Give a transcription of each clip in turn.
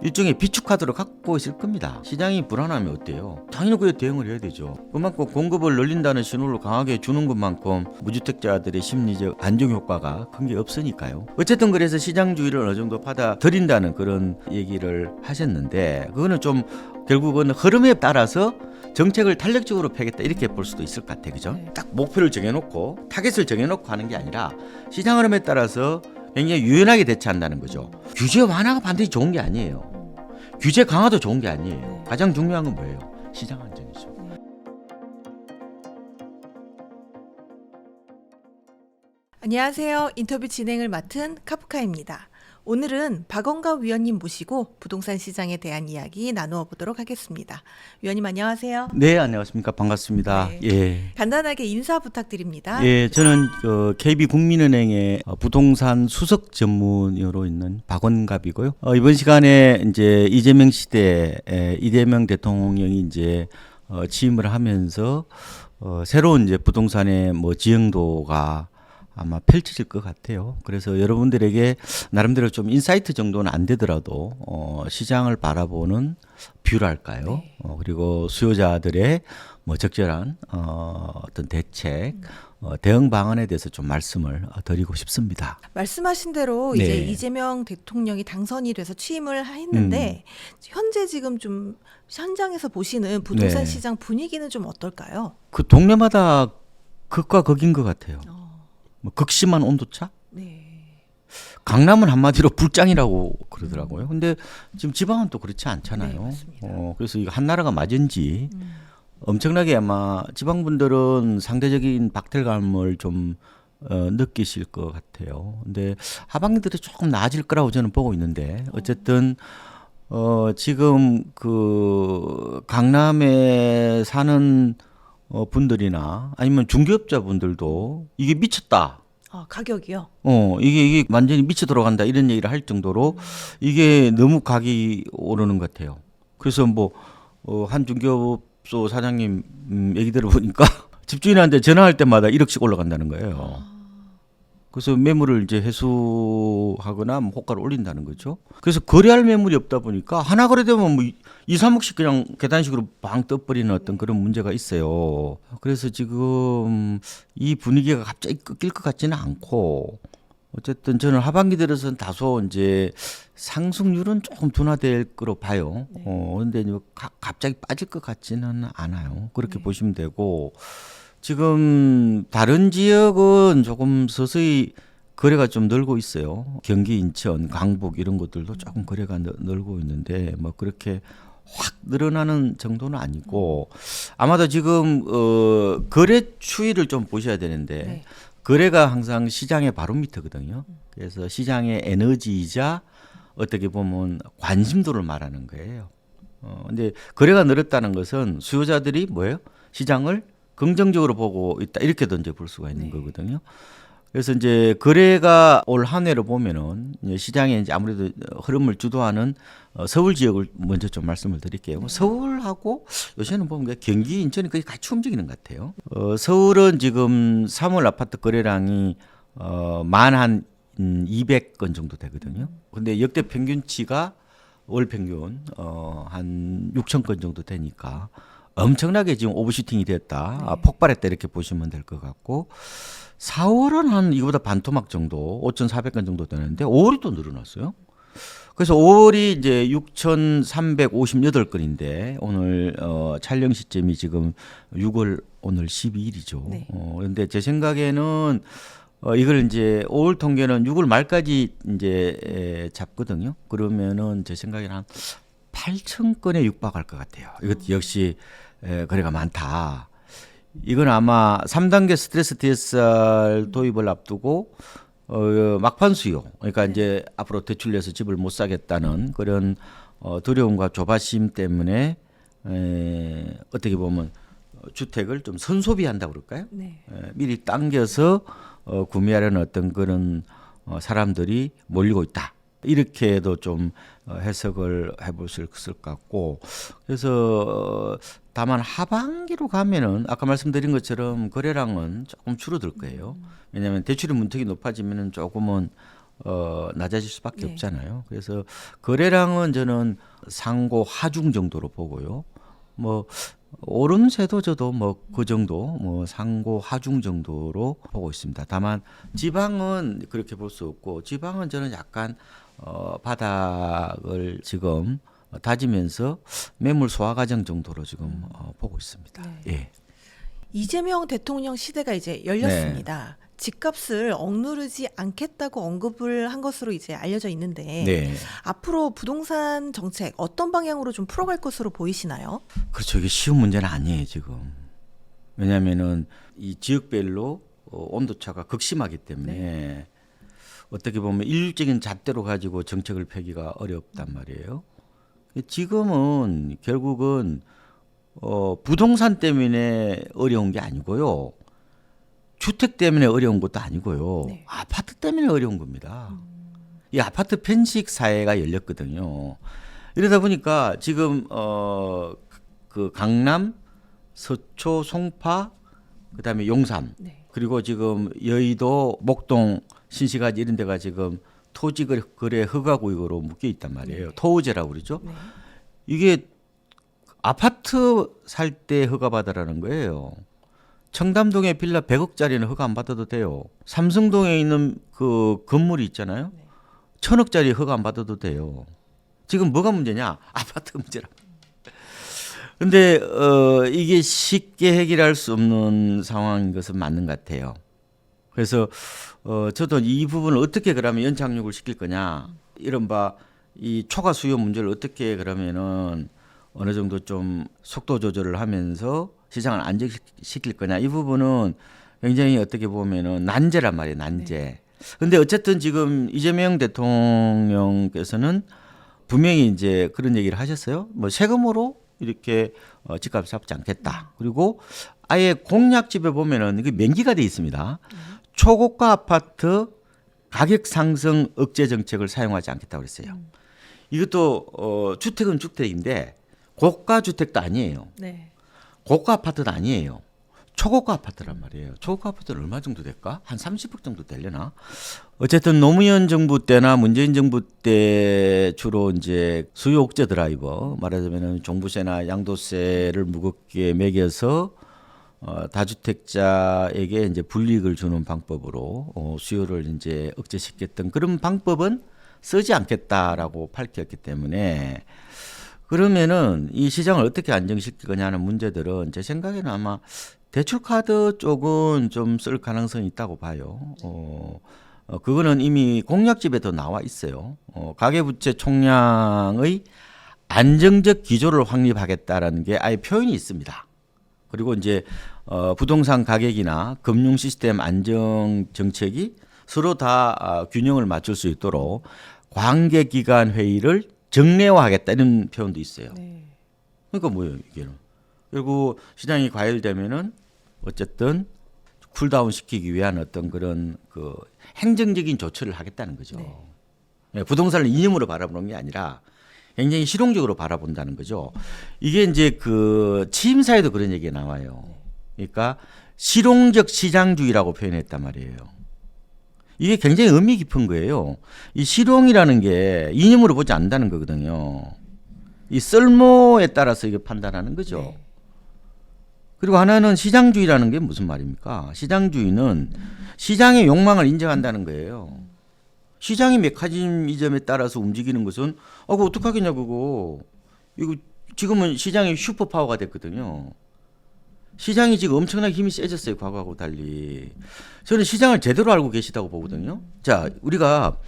일종의 비축카드로 갖고 있을 겁니다. 시장이 불안하면 어때요? 당연히 그에 대응을 해야 되죠. 그만큼 공급을 늘린다는 신호를 강하게 주는 것만큼 무주택자들의 심리적 안정 효과가 큰 게 없으니까요. 어쨌든 그래서 시장주의를 어느 정도 받아들인다는 그런 얘기를 하셨는데, 그거는 좀 결국은 흐름에 따라서 정책을 탄력적으로 펴겠다 이렇게 볼 수도 있을 것 같아요. 그죠? 딱 목표를 정해놓고 타겟을 정해놓고 하는 게 아니라 시장 흐름에 따라서 굉장히 유연하게 대처한다는 거죠. 규제 완화가 반드시 좋은 게 아니에요. 규제 강화도 좋은 게 아니에요. 가장 중요한 건 뭐예요? 시장 안정이죠. 안녕하세요. 인터뷰 진행을 맡은 카프카입니다. 오늘은 박원갑 위원님 모시고 부동산 시장에 대한 이야기 나누어 보도록 하겠습니다. 위원님 안녕하세요. 네, 안녕하십니까. 반갑습니다. 네. 예. 간단하게 인사 부탁드립니다. 예, 저는 KB국민은행의 부동산 수석 전문으로 있는 박원갑이고요. 이번 시간에 이제 이재명 시대에 이재명 대통령이 이제 취임을 하면서 새로운 이제 부동산의 지형도가 아마 펼쳐질 것 같아요. 그래서 여러분들에게 나름대로 좀 인사이트 정도는 안 되더라도 시장을 바라보는 뷰랄까요? 네. 그리고 수요자들의 적절한 어떤 대책, 대응 방안에 대해서 좀 말씀을 드리고 싶습니다. 말씀하신 대로 네. 이제 이재명 대통령이 당선이 돼서 취임을 했는데 현재 지금 좀 현장에서 보시는 부동산 네. 시장 분위기는 좀 어떨까요? 그 동네마다 극과 극인 것 같아요. 극심한 온도차? 네. 강남은 한마디로 불장이라고 그러더라고요. 근데 지금 지방은 또 그렇지 않잖아요. 네, 맞습니다. 그래서 이거 한 나라가 맞은지 엄청나게 아마 지방분들은 상대적인 박탈감을 좀 느끼실 것 같아요. 근데 하반기들이 조금 나아질 거라고 저는 보고 있는데 어쨌든 지금 그 강남에 사는 분들이나 아니면 중개업자분들도 이게 미쳤다. 가격이요? 이게 완전히 미쳐 들어간다 이런 얘기를 할 정도로 이게 너무 각이 오르는 것 같아요. 그래서 한 중개업소 사장님 얘기 들어보니까 집주인한테 전화할 때마다 1억씩 올라간다는 거예요. 그래서 매물을 이제 회수하거나 호가를 올린다는 거죠. 그래서 거래할 매물이 없다 보니까 하나 거래되면 2, 3억씩 그냥 계단식으로 방 떠버리는 어떤 그런 문제가 있어요. 그래서 지금 이 분위기가 갑자기 꺾일 것 같지는 않고 어쨌든 저는 하반기 들어서는 다소 이제 상승률은 조금 둔화될 거로 봐요. 그런데 갑자기 빠질 것 같지는 않아요. 그렇게 보시면 되고 지금 다른 지역은 조금 서서히 거래가 좀 늘고 있어요. 경기, 인천, 강북 이런 곳들도 조금 거래가 늘고 있는데 그렇게 확 늘어나는 정도는 아니고 아마도 지금 거래 추이를 좀 보셔야 되는데 네. 거래가 항상 시장의 바로미터거든요. 그래서 시장의 에너지이자 어떻게 보면 관심도를 말하는 거예요. 근데 거래가 늘었다는 것은 수요자들이 뭐예요? 시장을 긍정적으로 보고 있다 이렇게 던져 볼 수가 있는 거거든요. 그래서 이제 거래가 올 한 해로 보면은 시장에 이제 아무래도 흐름을 주도하는 서울 지역을 먼저 좀 말씀을 드릴게요. 서울하고 요새는 보면 경기, 인천이 거의 같이 움직이는 것 같아요. 서울은 지금 3월 아파트 거래량이 만 200건 정도 되거든요. 근데 역대 평균치가 월 평균 한 6천 건 정도 되니까 엄청나게 지금 오버슈팅이 됐다, 폭발했다 이렇게 보시면 될 것 같고 4월은 한 이거보다 반토막 정도 5,400건 정도 되는데 5월이 또 늘어났어요. 그래서 5월이 이제 6,358건인데 오늘 촬영 시점이 지금 6월 오늘 12일이죠. 네. 그런데 제 생각에는 이걸 이제 5월 통계는 6월 말까지 이제 잡거든요. 그러면은 제 생각에는 한 8,000건에 육박할 것 같아요. 이것도 역시 거래가 많다. 이건 아마 3단계 스트레스 DSR 도입을 앞두고 막판 수요. 그러니까 이제 앞으로 대출 내서 집을 못 사겠다는 그런 두려움과 조바심 때문에 어떻게 보면 주택을 좀 선소비한다 그럴까요? 네. 미리 당겨서 구매하려는 어떤 그런 사람들이 몰리고 있다. 이렇게도 좀 해석을 해볼 수 있을 것 같고 그래서 다만 하반기로 가면은 아까 말씀드린 것처럼 거래량은 조금 줄어들 거예요. 왜냐하면 대출의 문턱이 높아지면은 조금은 낮아질 수밖에 네. 없잖아요. 그래서 거래량은 저는 상고 하중 정도로 보고요. 뭐 오름세도 저도 뭐 그 정도, 뭐 상고 하중 정도로 보고 있습니다. 다만 지방은 그렇게 볼 수 없고, 지방은 저는 약간 바닥을 지금 다지면서 매물 소화 과정 정도로 지금 보고 있습니다. 네. 예. 이재명 대통령 시대가 이제 열렸습니다. 집값을 억누르지 않겠다고 언급을 한 것으로 이제 알려져 있는데 네. 앞으로 부동산 정책 어떤 방향으로 좀 풀어갈 것으로 보이시나요? 그렇죠. 이게 쉬운 문제는 아니에요, 지금. 왜냐하면은 이 지역별로 온도차가 극심하기 때문에 어떻게 보면 일률적인 잣대로 가지고 정책을 펴기가 어렵단 말이에요. 지금은 결국은 부동산 때문에 어려운 게 아니고요. 주택 때문에 어려운 것도 아니고요. 네. 아파트 때문에 어려운 겁니다. 이 아파트 편식 사회가 열렸거든요. 이러다 보니까 지금 그 강남, 서초, 송파, 그다음에 용산, 네. 그리고 지금 여의도, 목동, 신시가지 이런 데가 지금 토지 거래 허가 구역으로 묶여 있단 말이에요. 네. 토우제라고 그러죠. 네. 이게 아파트 살 때 허가 받으라는 거예요. 청담동에 빌라 100억짜리는 허가 안 받아도 돼요. 삼성동에 있는 그 건물이 있잖아요. 네. 1000억짜리 허가 안 받아도 돼요. 지금 뭐가 문제냐? 아파트 문제라. 근데 이게 쉽게 해결할 수 없는 상황인 것은 맞는 것 같아요. 그래서 저도 이 부분을 어떻게 그러면 연착륙을 시킬 거냐, 이른바 이 초과 수요 문제를 어떻게 그러면은 어느 정도 좀 속도 조절을 하면서 시장을 안정시킬 거냐, 이 부분은 굉장히 어떻게 보면은 난제란 말이에요, 난제. 근데 어쨌든 지금 이재명 대통령께서는 분명히 이제 그런 얘기를 하셨어요. 뭐 세금으로 이렇게 집값을 잡지 않겠다. 그리고 아예 공약집에 보면은 이게 명기가 돼 있습니다. 초고가 아파트 가격 상승 억제 정책을 사용하지 않겠다고 그랬어요. 이것도 주택은 주택인데 고가 주택도 아니에요. 네. 고가 아파트도 아니에요. 초고가 아파트란 말이에요. 초고가 아파트는 얼마 정도 될까? 한 30억 정도 되려나? 어쨌든 노무현 정부 때나 문재인 정부 때 주로 이제 수요 억제 드라이버, 말하자면은 종부세나 양도세를 무겁게 매겨서 다주택자에게 이제 불이익을 주는 방법으로 수요를 이제 억제시켰던 그런 방법은 쓰지 않겠다라고 밝혔기 때문에, 그러면은 이 시장을 어떻게 안정시킬 거냐는 문제들은 제 생각에는 아마 대출카드 쪽은 좀 쓸 가능성이 있다고 봐요. 그거는 이미 공약집에도 나와 있어요. 가계부채 총량의 안정적 기조를 확립하겠다라는 게 아예 표현이 있습니다. 그리고 이제 부동산 가격이나 금융 시스템 안정 정책이 서로 다 균형을 맞출 수 있도록 관계기관 회의를 정례화하겠다, 이런 표현도 있어요. 네. 그러니까 뭐예요, 이게는. 그리고 시장이 과열되면은 어쨌든 쿨다운 시키기 위한 어떤 그런 그 행정적인 조처를 하겠다는 거죠. 네. 예, 부동산을 이념으로 바라보는 게 아니라 굉장히 실용적으로 바라본다는 거죠. 이게 이제 그 취임사에도 그런 얘기가 나와요. 그러니까 실용적 시장주의라고 표현했단 말이에요. 이게 굉장히 의미 깊은 거예요. 이 실용이라는 게 이념으로 보지 않는다는 거거든요. 이 쓸모에 따라서 이게 판단하는 거죠. 네. 그리고 하나는 시장주의라는 게 무슨 말입니까? 시장주의는 시장의 욕망을 인정한다는 거예요. 시장의 메커니즘에 따라서 움직이는 것은 그거 어떡하겠냐 그거. 이거 지금은 시장이 슈퍼파워가 됐거든요. 시장이 지금 엄청나게 힘이 세졌어요, 과거하고 달리. 저는 시장을 제대로 알고 계시다고 보거든요. 자, 우리가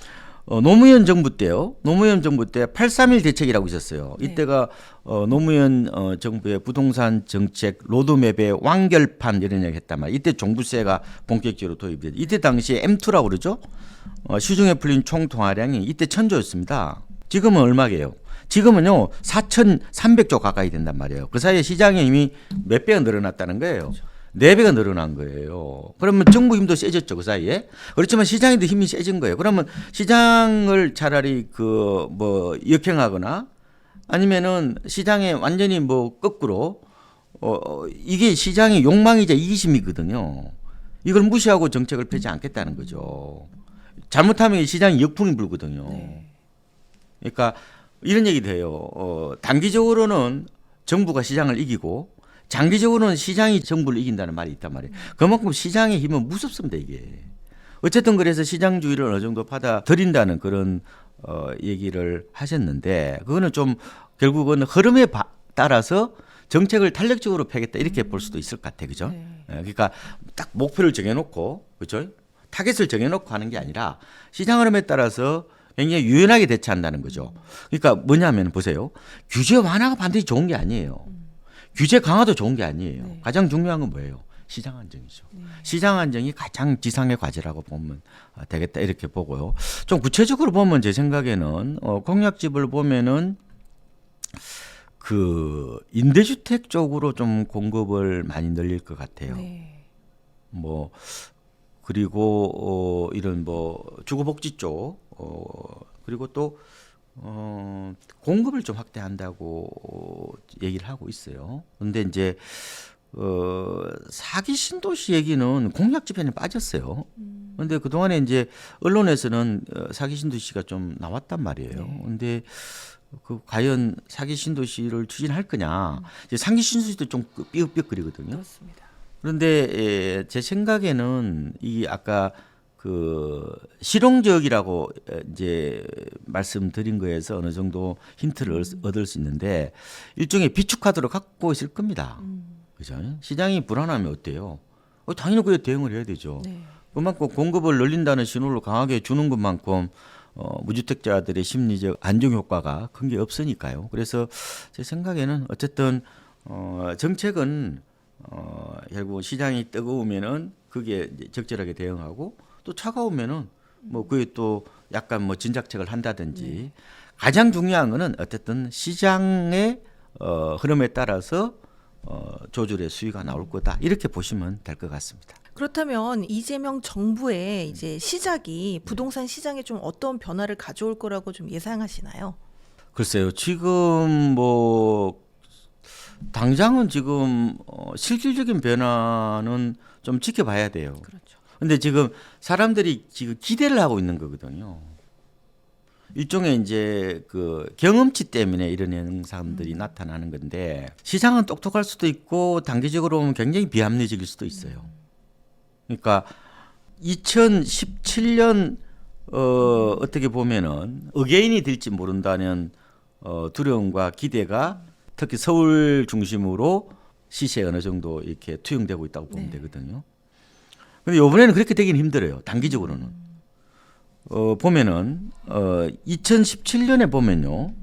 노무현 정부 때요. 노무현 정부 때 831 대책이라고 있었어요. 네. 이때가 노무현 정부의 부동산 정책 로드맵의 완결판 이런 얘기 했단 말이에요. 이때 종부세가 본격적으로 도입됐죠. 이때 당시에 M2라고 그러죠. 시중에 풀린 총 통화량이 이때 1000조였습니다. 지금은 얼마게요? 지금은요 4,300조 가까이 된단 말이에요. 그 사이에 시장의 힘이 몇 배가 늘어났다는 거예요. 그렇죠. 4배가 늘어난 거예요. 그러면 정부 힘도 세졌죠, 그 사이에. 그렇지만 시장에도 힘이 세진 거예요. 그러면 시장을 차라리 그 뭐 역행하거나 아니면은 시장에 완전히 뭐 거꾸로 이게 시장의 욕망이자 이기심이거든요. 이걸 무시하고 정책을 펴지 않겠다는 거죠. 잘못하면 이 시장이 역풍이 불거든요. 네. 그러니까 이런 얘기도 해요. 단기적으로는 정부가 시장을 이기고 장기적으로는 시장이 정부를 이긴다는 말이 있단 말이에요. 그만큼 시장의 힘은 무섭습니다, 이게. 어쨌든 그래서 시장주의를 어느 정도 받아들인다는 그런 얘기를 하셨는데 그거는 좀 결국은 흐름에 따라서 정책을 탄력적으로 펴겠다 이렇게 볼 수도 있을 것 같아요. 그죠? 네. 그러니까 딱 목표를 정해놓고 그죠? 타겟을 정해놓고 하는 게 아니라 시장 흐름에 따라서 굉장히 유연하게 대처한다는 거죠. 그러니까 뭐냐면 보세요. 규제 완화가 반드시 좋은 게 아니에요. 규제 강화도 좋은 게 아니에요. 네. 가장 중요한 건 뭐예요? 시장 안정이죠. 네. 시장 안정이 가장 지상의 과제라고 보면 되겠다 이렇게 보고요. 좀 구체적으로 보면 제 생각에는 공약집을 보면은 그 임대주택 쪽으로 좀 공급을 많이 늘릴 것 같아요. 네. 뭐 그리고 이런 뭐 주거복지 쪽 그리고 또 공급을 좀 확대한다고 얘기를 하고 있어요. 근데 이제 사기 신도시 얘기는 공약집에는 빠졌어요. 근데 그동안에 이제 언론에서는 사기 신도시가 좀 나왔단 말이에요. 네. 근데 그 과연 사기 신도시를 추진할 거냐? 이제 상기 신도시도 좀 삐걱삐걱거리거든요. 그렇습니다. 그런데 제 생각에는 이 아까 그 실용적이라고 이제 말씀드린 거에서 어느 정도 힌트를 얻을 수 있는데 일종의 비축카드로 갖고 있을 겁니다. 그죠? 시장이 불안하면 어때요? 당연히 그에 대응을 해야 되죠. 네. 그만큼 공급을 늘린다는 신호를 강하게 주는 것만큼 무주택자들의 심리적 안정 효과가 큰 게 없으니까요. 그래서 제 생각에는 어쨌든 정책은 결국 시장이 뜨거우면은 그게 이제 적절하게 대응하고 또 차가우면은 뭐 그게 또 약간 뭐 진작책을 한다든지 가장 중요한 거는 어쨌든 시장의 흐름에 따라서 조절의 수위가 나올 거다 이렇게 보시면 될 것 같습니다. 그렇다면 이재명 정부의 이제 시작이 부동산 시장에 좀 어떤 변화를 가져올 거라고 좀 예상하시나요? 글쎄요, 지금 뭐 당장은 지금 실질적인 변화는 좀 지켜봐야 돼요. 그렇죠. 근데 지금 사람들이 지금 기대를 하고 있는 거거든요. 일종의 이제 그 경험치 때문에 이런 현상들이 나타나는 건데 시장은 똑똑할 수도 있고 단기적으로 보면 굉장히 비합리적일 수도 있어요. 그러니까 2017년 어떻게 보면은 어게인이 될지 모른다는 두려움과 기대가 특히 서울 중심으로 시세에 어느 정도 이렇게 투영되고 있다고 보면 되거든요. 근데 이번에는 그렇게 되긴 힘들어요. 단기적으로는. 보면은 2017년에 보면요.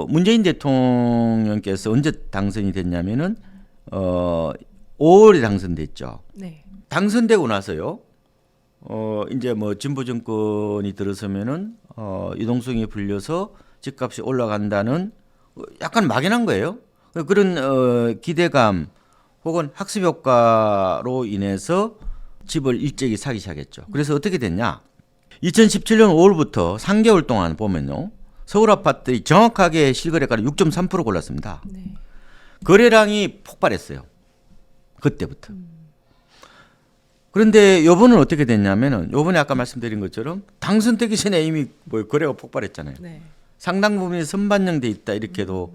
문재인 대통령께서 언제 당선이 됐냐면은 5월에 당선됐죠. 네. 당선되고 나서요. 이제 뭐 진보 정권이 들어서면은 유동성이 불려서 집값이 올라간다는 약간 막연한 거예요. 그런 기대감 혹은 학습 효과로 인해서 집을 일찍이 사기 시작했죠. 그래서 어떻게 됐냐? 2017년 5월부터 3개월 동안 보면요. 서울 아파트의 정확하게 실거래가는 6.3% 올랐습니다. 네. 거래량이 폭발했어요. 그때부터. 그런데 요번은 어떻게 됐냐면은 요번에 아까 말씀드린 것처럼 당선되기 전에 이미 뭐 거래가 폭발했잖아요. 네. 상당 부분이 선반영돼 있다 이렇게도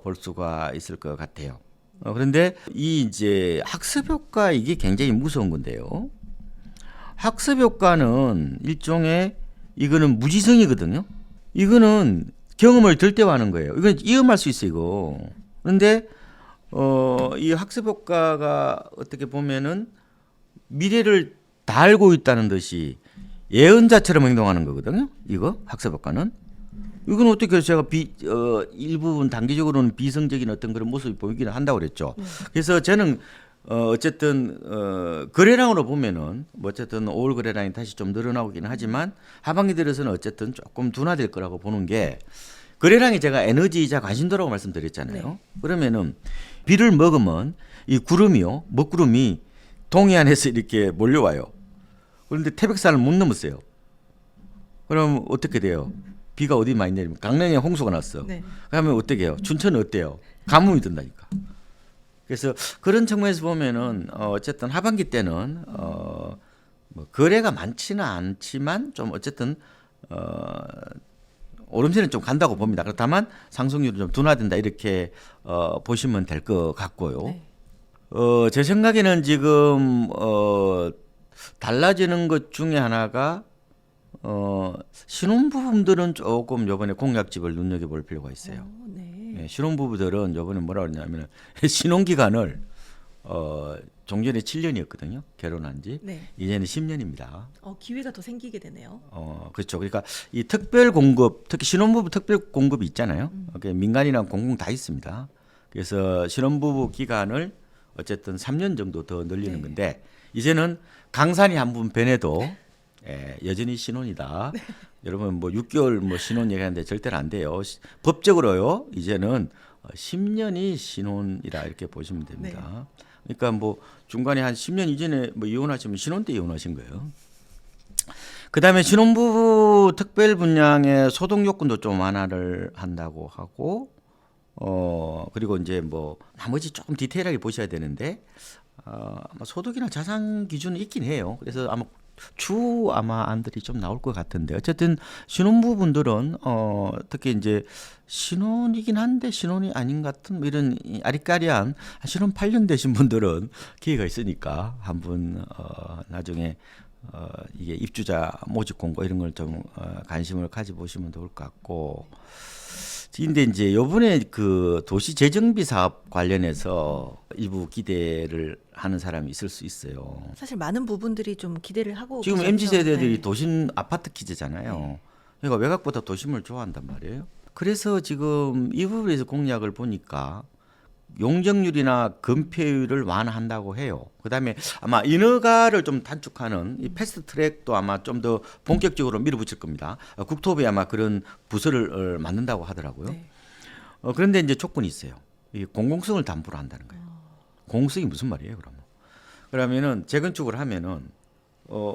볼 수가 있을 것 같아요. 그런데 이 이제 학습 효과 이게 굉장히 무서운 건데요. 학습 효과는 일종의 이거는 무지성이거든요. 이거는 경험을 덜대화하는 거예요. 이건 위험할 수 있어 이거. 그런데 이 학습 효과가 어떻게 보면은 미래를 다 알고 있다는 듯이 예언자처럼 행동하는 거거든요. 이거 학습 효과는. 이건 어떻게 제가 일부분 단기적으로는 비성적인 어떤 그런 모습이 보이기는 한다고 그랬죠. 그래서 저는 어쨌든 거래량으로 보면은 뭐 어쨌든 5월 거래량이 다시 좀 늘어나고기는 하지만 하반기 들어서는 어쨌든 조금 둔화될 거라고 보는 게 거래량이 제가 에너지이자 관심도라고 말씀드렸잖아요. 네. 그러면은 비를 먹으면 이 구름이요, 먹구름이 동해안에서 이렇게 몰려와요. 그런데 태백산을 못 넘었어요. 그럼 어떻게 돼요? 비가 어디 많이 내리면 강릉에 홍수가 났어. 네. 그러면 어떻게 해요? 춘천은 어때요? 가뭄이 든다니까. 그래서 그런 측면에서 보면은 어쨌든 하반기 때는 뭐 거래가 많지는 않지만 좀 어쨌든 오름세는 좀 간다고 봅니다. 그렇다면 상승률이 좀 둔화된다 이렇게 보시면 될 것 같고요. 네. 제 생각에는 지금 달라지는 것 중에 하나가 신혼부부들은 조금 요번에 공약집을 눈여겨볼 필요가 있어요. 네. 예, 신혼부부들은 요번에 뭐라 그러냐면 신혼기간을 종전에 7년이었거든요. 결혼한 지. 네. 이제는 10년입니다. 기회가 더 생기게 되네요. 그렇죠. 그러니까 이 특별 공급, 특히 신혼부부 특별 공급이 있잖아요. 민간이나 공공 다 있습니다. 그래서 신혼부부 기간을 어쨌든 3년 정도 더 늘리는 네. 건데 이제는 강산이 한 번 변해도 여전히 신혼이다. 여러분 뭐 6개월 뭐 신혼 얘기하는데 절대로 안 돼요. 법적으로요. 이제는 10년이 신혼이라 이렇게 보시면 됩니다. 그러니까 뭐 중간에 한 10년 이전에 뭐 이혼하시면 신혼 때 이혼하신 거예요. 그다음에 신혼부부 특별 분양의 소득 요건도 좀 완화를 한다고 하고 그리고 이제 뭐 나머지 조금 디테일하게 보셔야 되는데 아마 소득이나 자산 기준이 있긴 해요. 그래서 아마 추후 아마 안들이 좀 나올 것 같은데 어쨌든 신혼부분들은 특히 이제 신혼이긴 한데 신혼이 아닌 같은 뭐 이런 아리까리한 신혼 8년 되신 분들은 기회가 있으니까 한번 나중에 이게 입주자 모집 공고 이런 걸 좀 관심을 가져보시면 좋을 것 같고. 근데 이제 요번에 그 도시 재정비 사업 관련해서 일부 기대를 하는 사람이 있을 수 있어요. 사실 많은 부분들이 좀 기대를 하고 지금 계셔서, MZ 세대들이 네. 도심 아파트 기제잖아요. 그러니까 외곽보다 도심을 좋아한단 말이에요. 그래서 지금 이 부분에서 공약을 보니까 용적률이나 건폐율을 완화한다고 해요. 그다음에 아마 인허가를 좀 단축하는 이 패스트 트랙도 아마 좀 더 본격적으로 밀어붙일 겁니다. 국토부에 아마 그런 부서를 만든다고 하더라고요. 네. 그런데 이제 조건이 있어요. 이 공공성을 담보로 한다는 거예요. 공공성이 무슨 말이에요, 그러면? 그러면은 재건축을 하면은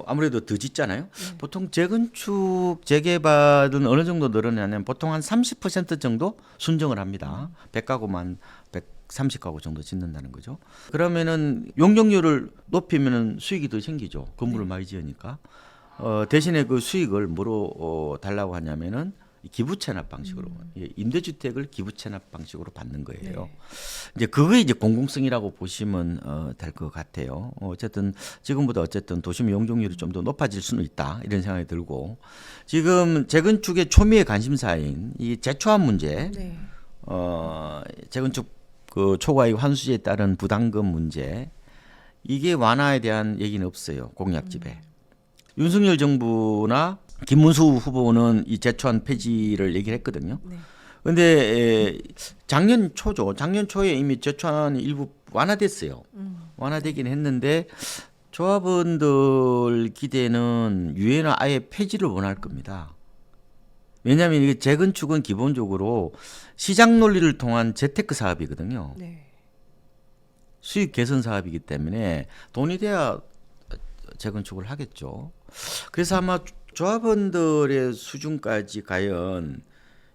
아무래도 더 짓잖아요. 보통 재건축 재개발은 어느 정도 늘어나냐면 보통 한 30% 정도 순정을 합니다. 100가구만 130가구 정도 짓는다는 거죠. 그러면은 용적률을 높이면은 수익이 더 생기죠. 건물을 많이 지으니까. 대신에 그 수익을 뭐로 달라고 하냐면은 기부 체납 방식으로 임대주택을 기부 체납 방식으로 받는 거예요. 이제 그게 이제 공공성이라고 보시면 될 것 같아요. 어쨌든 지금보다 어쨌든 도심 용적률이 좀 더 높아질 수는 있다 이런 생각이 들고 지금 재건축의 초미의 관심사인 이 재초안 문제, 네. 재건축 그 초과이익 환수제에 따른 부담금 문제 이게 완화에 대한 얘기는 없어요 공약집에. 윤석열 정부나 김문수 후보는 이 재초안 폐지를 얘기를 했거든요. 네. 근데 작년 초죠. 작년 초에 이미 재초안이 일부 완화됐어요. 완화되긴 했는데 조합원들 기대는 유예나 아예 폐지를 원할 겁니다. 왜냐하면 이게 재건축은 기본적으로 시장 논리를 통한 재테크 사업이거든요. 네. 수익 개선 사업이기 때문에 돈이 돼야 재건축을 하겠죠. 그래서 아마 조합원들의 수준까지 과연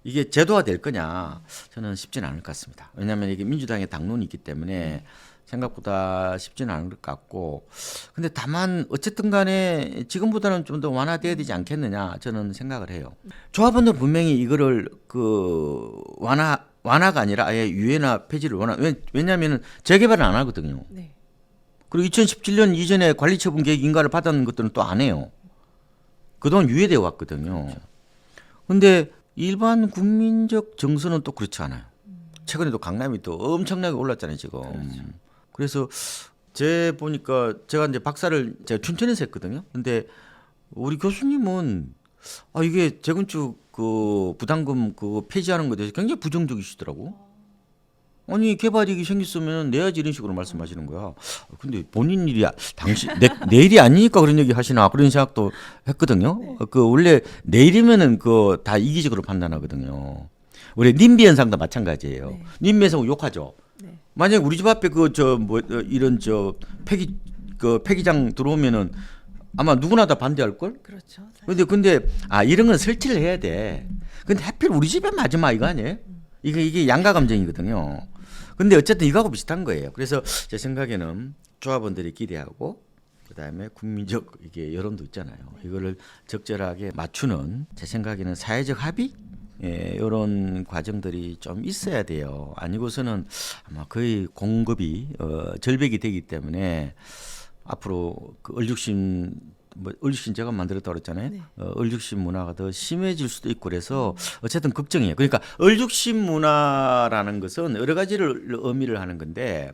이게 제도화 될 거냐 저는 쉽지는 않을 것 같습니다. 왜냐하면 이게 민주당의 당론이 있기 때문에 생각보다 쉽지는 않을 것 같고 근데 다만 어쨌든 간에 지금보다는 좀 더 완화돼야 되지 않겠느냐 저는 생각을 해요. 조합원들 분명히 이거를 그 완화가 아니라 아예 유예나 폐지를 왜냐하면 재개발은 안 하거든요. 네. 그리고 2017년 이전에 관리처분 계획 인가를 받았는 것들은 또 안 해요. 그동안 유예되어 왔거든요. 그런데 일반 국민적 정서는 또 그렇지 않아요. 최근에도 강남이 또 엄청나게 올랐잖아요, 지금. 그래서 제 보니까 제가 이제 박사를 제가 춘천에서 했거든요. 근데 우리 교수님은 이게 재건축 그 부담금 그 폐지하는 것에 대해서 굉장히 부정적이시더라고. 아니 개발이익이 생겼으면 내야지 이런 식으로 말씀하시는 거야. 근데 본인 일이야. 당신 내 일이 아니니까 그런 얘기 하시나 그런 생각도 했거든요. 그 원래 내 일이면은 그 다 이기적으로 판단하거든요. 우리 님비 현상도 마찬가지예요. 네. 님비 현상 근욕하죠. 네. 만약 우리 집 앞에 그 저 뭐 이런 저 폐기장 들어오면은 아마 누구나 다 반대할 걸. 그렇죠. 근데 이런 건 설치를 해야 돼. 근데 하필 우리 집에 맞으마 이거 아니에요? 이게 양가 감정이거든요. 근데 어쨌든 이거하고 비슷한 거예요. 그래서 제 생각에는 조합원들이 기대하고 그다음에 국민적 이게 여론도 있잖아요. 이거를 적절하게 맞추는 제 생각에는 사회적 합의 이런 과정들이 좀 있어야 돼요. 아니고서는 아마 거의 공급이 절벽이 되기 때문에 앞으로 그 얼죽심 얼죽심 제가 만들었다고 그랬잖아요. 네. 얼죽심 문화가 더 심해질 수도 있고 그래서 어쨌든 걱정이에요. 그러니까 얼죽심 문화라는 것은 여러 가지를 의미를 하는 건데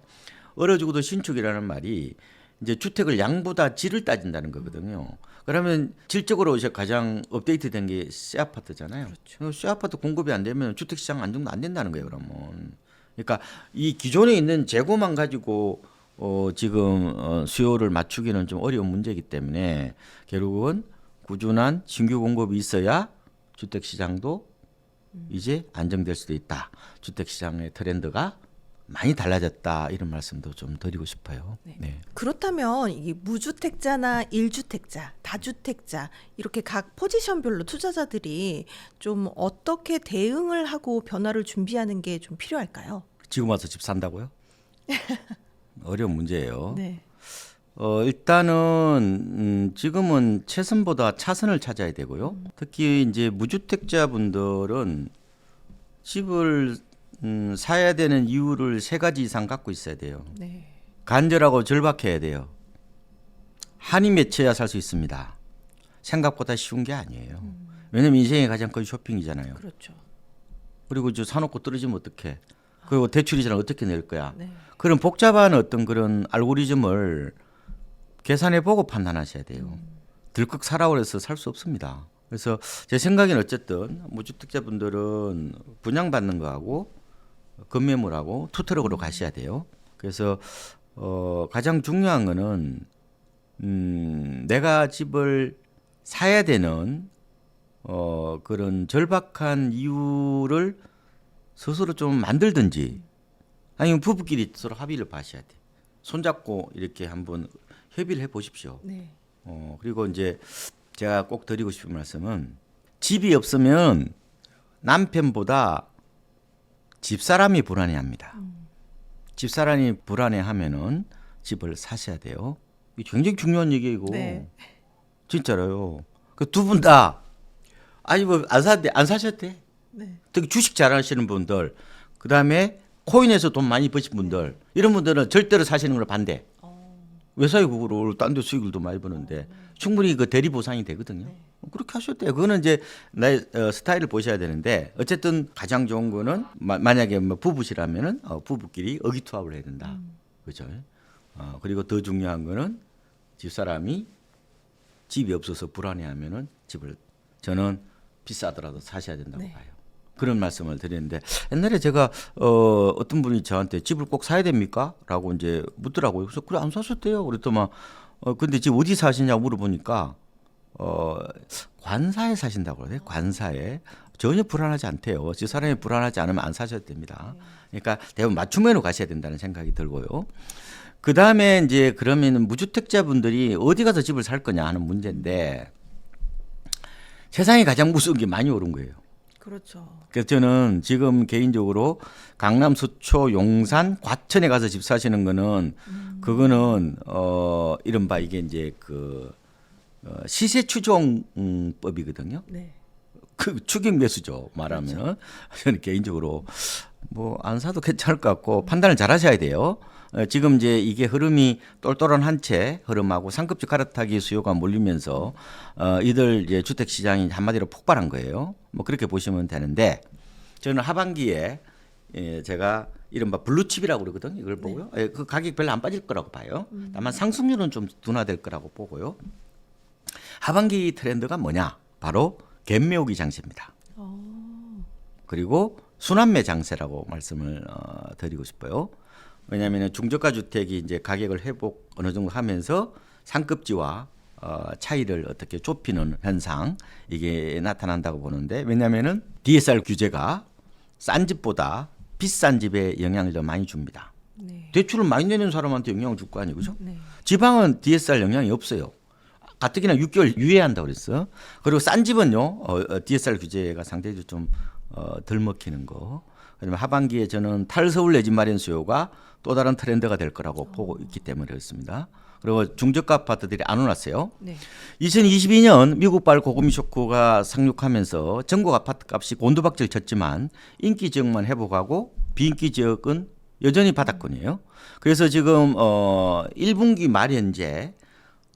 얼어 죽어도 신축이라는 말이 이제 주택을 양보다 질을 따진다는 거거든요. 그러면 질적으로 이제 가장 업데이트된 게 새 아파트잖아요. 그렇죠. 새 아파트 공급이 안 되면 주택 시장 안정도 안 된다는 거예요. 그러면 그러니까 이 기존에 있는 재고만 가지고 지금 수요를 맞추기는 좀 어려운 문제이기 때문에 결국은 꾸준한 신규 공급이 있어야 주택 시장도 이제 안정될 수도 있다. 주택 시장의 트렌드가 많이 달라졌다 이런 말씀도 좀 드리고 싶어요. 네. 네. 그렇다면 이 무주택자나 1주택자, 다주택자 이렇게 각 포지션별로 투자자들이 좀 어떻게 대응을 하고 변화를 준비하는 게 좀 필요할까요? 지금 와서 집 산다고요? 어려운 문제예요. 네. 일단은 지금은 최선보다 차선을 찾아야 되고요. 특히 이제 무주택자분들은 집을 사야 되는 이유를 3가지 이상 갖고 있어야 돼요. 네. 간절하고 절박해야 돼요. 한이 맺혀야 살 수 있습니다. 생각보다 쉬운 게 아니에요. 왜냐면 인생의 가장 큰 쇼핑이잖아요. 그렇죠. 그리고 저 사놓고 떨어지면 어떡해. 그리고 대출이자는 어떻게 낼 거야. 네. 그런 복잡한 어떤 그런 알고리즘을 계산해 보고 판단하셔야 돼요. 들컥 사라고 해서 살 수 없습니다. 그래서 제 생각에는 어쨌든 무주택자분들은 분양받는 거하고 건매물하고 투트럭으로 가셔야 돼요. 그래서 가장 중요한 거는 내가 집을 사야 되는 그런 절박한 이유를 스스로 좀 만들든지 아니면 부부끼리 서로 합의를 봐셔야 돼. 손잡고 이렇게 한번 협의를 해 보십시오. 네. 그리고 이제 제가 꼭 드리고 싶은 말씀은 집이 없으면 남편보다 집사람이 불안해합니다. 집사람이 불안해하면은 집을 사셔야 돼요. 이게 굉장히 중요한 얘기이고 네. 진짜로요. 그 두 분 다 아니 뭐 안 사셨대. 네. 특히 주식 잘하시는 분들, 그 다음에 코인에서 돈 많이 버신 분들, 이런 분들은 절대로 사시는 걸 반대. 왜 사요 그거를? 딴 데 수익을 더 많이 버는데 충분히 그 대리 보상이 되거든요. 그렇게 하셨대요. 그거는 이제 나의 스타일을 보셔야 되는데 어쨌든 가장 좋은 거는 만약에 뭐 부부시라면은 부부끼리 의기투합을 해야 된다. 그죠? 그리고 더 중요한 거는 집사람이 집이 없어서 불안해하면은 집을 저는 비싸더라도 사셔야 된다고 네. 봐요. 그런 말씀을 드리는데 옛날에 제가 어떤 분이 저한테 집을 꼭 사야 됩니까? 라고 이제 묻더라고요. 그래서 그래 안 사셨대요. 그랬더만 근데 지금 어디 사시냐고 물어보니까 관사에 사신다고 그래요. 관사에 전혀 불안하지 않대요. 집 사람이 불안하지 않으면 안 사셔도 됩니다. 그러니까 대부분 맞춤형으로 가셔야 된다는 생각이 들고요. 그 다음에 이제 그러면 무주택자분들이 어디 가서 집을 살 거냐 하는 문제인데 세상에 가장 무서운 게 많이 오른 거예요. 그렇죠. 그래서 저는 지금 개인적으로 강남, 서초, 용산, 과천에 가서 집 사시는 거는 그거는 이른바 이게 이제 그 시세 추종법이거든요. 네. 그 추격 매수죠. 말하면 저는 개인적으로 뭐 안 사도 괜찮을 것 같고 판단을 잘 하셔야 돼요. 지금 이제 이게 흐름이 똘똘한 한 채 흐름하고 상급지 갈아타기 수요가 몰리면서 이들 이제 주택 시장이 한마디로 폭발한 거예요. 뭐 그렇게 보시면 되는데 저는 하반기에 제가 이른바 블루칩이라고 그러거든요. 이걸 보고요. 그 가격 별로 안 빠질 거라고 봐요. 다만 상승률은 좀 둔화될 거라고 보고요. 하반기 트렌드가 뭐냐? 바로 갭매우기 장세입니다. 그리고 순환매 장세라고 말씀을 드리고 싶어요. 왜냐하면 중저가 주택이 이제 가격을 회복 어느 정도 하면서 상급지와 차이를 어떻게 좁히는 현상 이게 나타난다고 보는데 왜냐하면은 DSR 규제가 싼 집보다 비싼 집에 영향을 더 많이 줍니다. 네. 대출을 많이 내는 사람한테 영향을 줄 거 아니에요, 그죠? 네. 지방은 DSR 영향이 없어요. 가뜩이나 6개월 유예한다고 그랬어요. 그리고 싼 집은요, DSR 규제가 상대적으로 좀 덜 먹히는 거. 그다음에 하반기에 저는 탈서울 내 집 마련 수요가 또 다른 트렌드가 될 거라고 보고 있기 때문에 그렇습니다. 그리고 중저가 아파트들이 안 올랐어요. 네. 2022년 미국발 고금리 쇼크가 상륙하면서 전국 아파트 값이 곤두박질 쳤지만 인기 지역만 회복하고 비인기 지역은 여전히 바닥권이에요. 그래서 지금 1분기 말 현재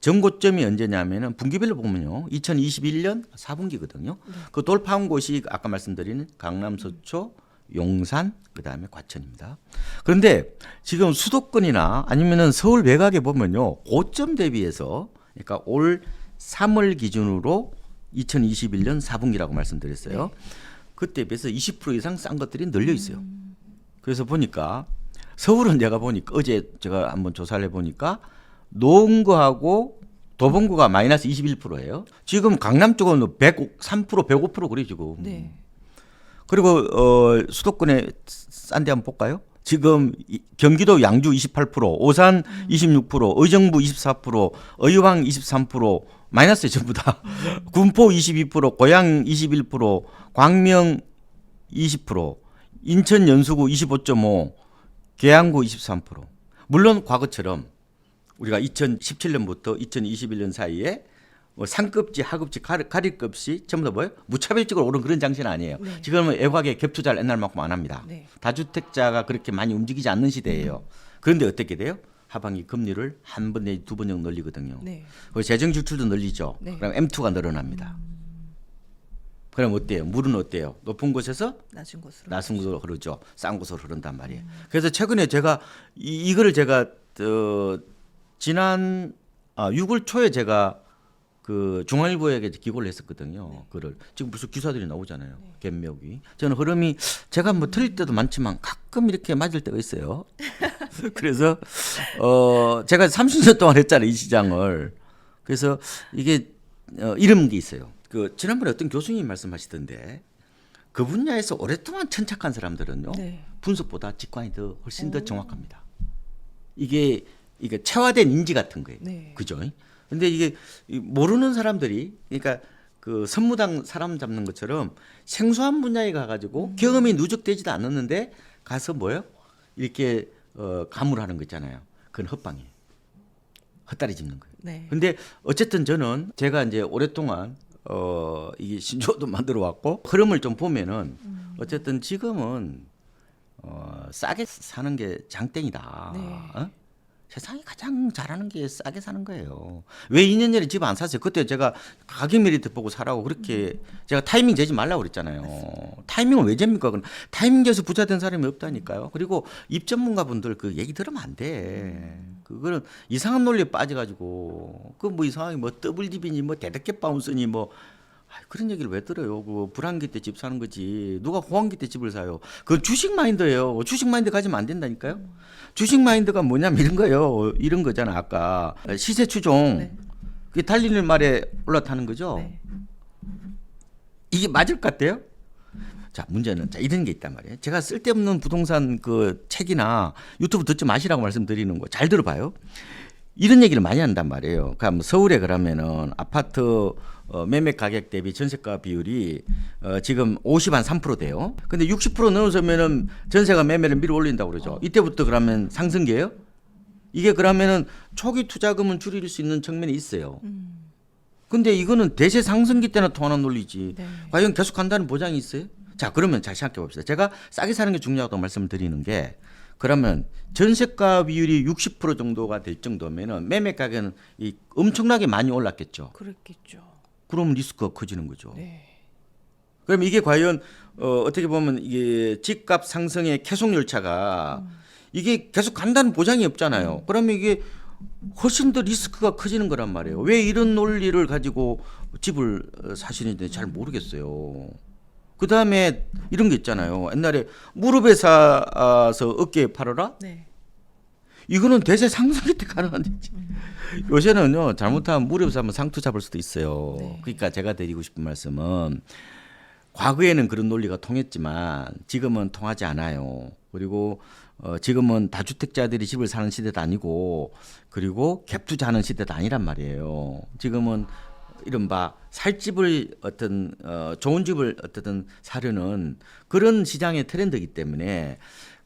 전고점이 언제냐면은 분기별로 보면요. 2021년 4분기거든요. 그 돌파한 곳이 아까 말씀드린 강남, 서초, 용산, 그다음에 과천입니다. 그런데 지금 수도권이나 아니면은 서울 외곽에 보면요. 고점 대비해서 그러니까 올 3월 기준으로 2021년 4분기라고 말씀드렸어요. 그때 비해서 20% 이상 싼 것들이 늘려 있어요. 그래서 보니까 서울은 제가 보니까 어제 제가 한번 조사를 해 보니까 노원구하고 도봉구가 마이너스 21%예요. 지금 강남 쪽은 103%, 105% 그래 지금. 네. 그리고 수도권에 싼 데 한번 볼까요? 지금 경기도 양주 28%, 오산 26%, 의정부 24%, 의왕 23%, 마이너스에 전부 다. 군포 22%, 고양 21%, 광명 20%, 인천 연수구 25.5%, 계양구 23%. 물론 과거처럼 우리가 2017년부터 2021년 사이에 뭐 상급지, 하급지, 가리급시 전부 다 뭐예요? 무차별적으로 오른 그런 장세는 아니에요. 네. 지금은 애곽에 갭 투자를 옛날만큼 안 합니다. 네. 다주택자가 그렇게 많이 움직이지 않는 시대예요. 그런데 어떻게 돼요? 하반기 금리를 한 번 내지 두 번 정도 늘리거든요. 네. 그리고 재정 지출도 늘리죠. 네. 그럼 M2가 늘어납니다. 그럼 어때요? 물은 어때요? 높은 곳에서 낮은 곳으로. 낮은 곳으로 흐르죠. 싼 곳으로 흐른단 말이에요. 그래서 최근에 제가 이거를 제가 지난 6월 초에 제가 그 중앙일보에게 기고를 했었거든요. 그를 지금 벌써 기사들이 나오잖아요. 갭묘기. 저는 흐름이 제가 뭐 틀릴 때도 많지만 가끔 이렇게 맞을 때가 있어요. 그래서 제가 30년 동안 했잖아요, 이 시장을. 그래서 이게 이런 게 있어요. 그 지난번에 어떤 교수님이 말씀하시던데 그 분야에서 오랫동안 천착한 사람들은요. 네. 분석보다 직관이 더 훨씬 더 정확합니다. 이게 체화된 인지 같은 거예요. 네. 그죠? 근데 이게 모르는 사람들이 그러니까 그 선무당 사람 잡는 것처럼 생소한 분야에 가가지고 경험이 누적되지도 않았는데 가서 뭐요? 이렇게 가물하는 거 있잖아요. 그건 헛방이에요. 헛다리 짚는 거예요. 네. 근데 어쨌든 저는 제가 이제 오랫동안 이게 신조어도 만들어 왔고 흐름을 좀 보면은 어쨌든 지금은 싸게 사는 게 장땡이다. 네. 세상에 가장 잘하는 게 싸게 사는 거예요. 왜 2년 전에 집 안 샀어요? 그때 제가 가격 메리트 보고 사라고 그렇게 제가 타이밍 재지 말라고 그랬잖아요. 타이밍은 왜 잽니까? 타이밍 재서 부자 된 사람이 없다니까요. 그리고 입 전문가분들 그 얘기 들으면 안 돼. 그거는 이상한 논리에 빠져가지고 그 뭐 이상하게 뭐 더블집이니 뭐 대대깨 바운스니 뭐 그런 얘기를 왜 들어요? 그 불황기 때 집 사는 거지. 누가 호황기 때 집을 사요? 그건 주식 마인드예요. 주식 마인드 가지면 안 된다니까요. 주식 마인드가 뭐냐면 이런 거예요. 이런 거잖아. 아까 시세 추종. 네. 그게 달리는 말에 올라타는 거죠. 네. 이게 맞을 것 같아요? 자, 문제는 이런 게 있단 말이에요. 제가 쓸데없는 부동산 그 책이나 유튜브 듣지 마시라고 말씀드리는 거 잘 들어봐요. 이런 얘기를 많이 한단 말이에요. 그러니까 서울에 그러면은 아파트 매매 가격 대비 전세가 비율이 지금 50한 3% 돼요. 근데 60% 넘어서면은 전세가 매매를 밀어 올린다고 그러죠. 이때부터 그러면 상승기예요? 이게 그러면은 초기 투자금은 줄일 수 있는 측면이 있어요. 근데 이거는 대세 상승기 때나 통하는 논리지. 네. 과연 계속 간다는 보장이 있어요? 자, 그러면 잘 생각해 봅시다. 제가 싸게 사는 게 중요하다고 말씀을 드리는 게 그러면 전세가 비율이 60% 정도가 될 정도면은 매매 가격은 엄청나게 많이 올랐겠죠. 그랬겠죠. 그럼 리스크가 커지는 거죠. 네. 그럼 이게 과연 어떻게 보면 이게 집값 상승의 계속 열차가 이게 계속 간다는 보장이 없잖아요. 그러면 이게 훨씬 더 리스크가 커지는 거란 말이에요. 왜 이런 논리를 가지고 집을 사시는지 잘 모르겠어요. 그 다음에 이런 게 있잖아요. 옛날에 무릎에 사서 어깨에 팔아라? 네. 이거는 대세 상승기 때 가능한 얘기. 요새는요, 잘못하면 무릎에 사면 상투 잡을 수도 있어요. 네. 그러니까 제가 드리고 싶은 말씀은 과거에는 그런 논리가 통했지만 지금은 통하지 않아요. 그리고 지금은 다주택자들이 집을 사는 시대도 아니고 그리고 갭 투자하는 시대도 아니란 말이에요. 지금은 이른바 살 집을 어떤 좋은 집을 어떻든 사려는 그런 시장의 트렌드이기 때문에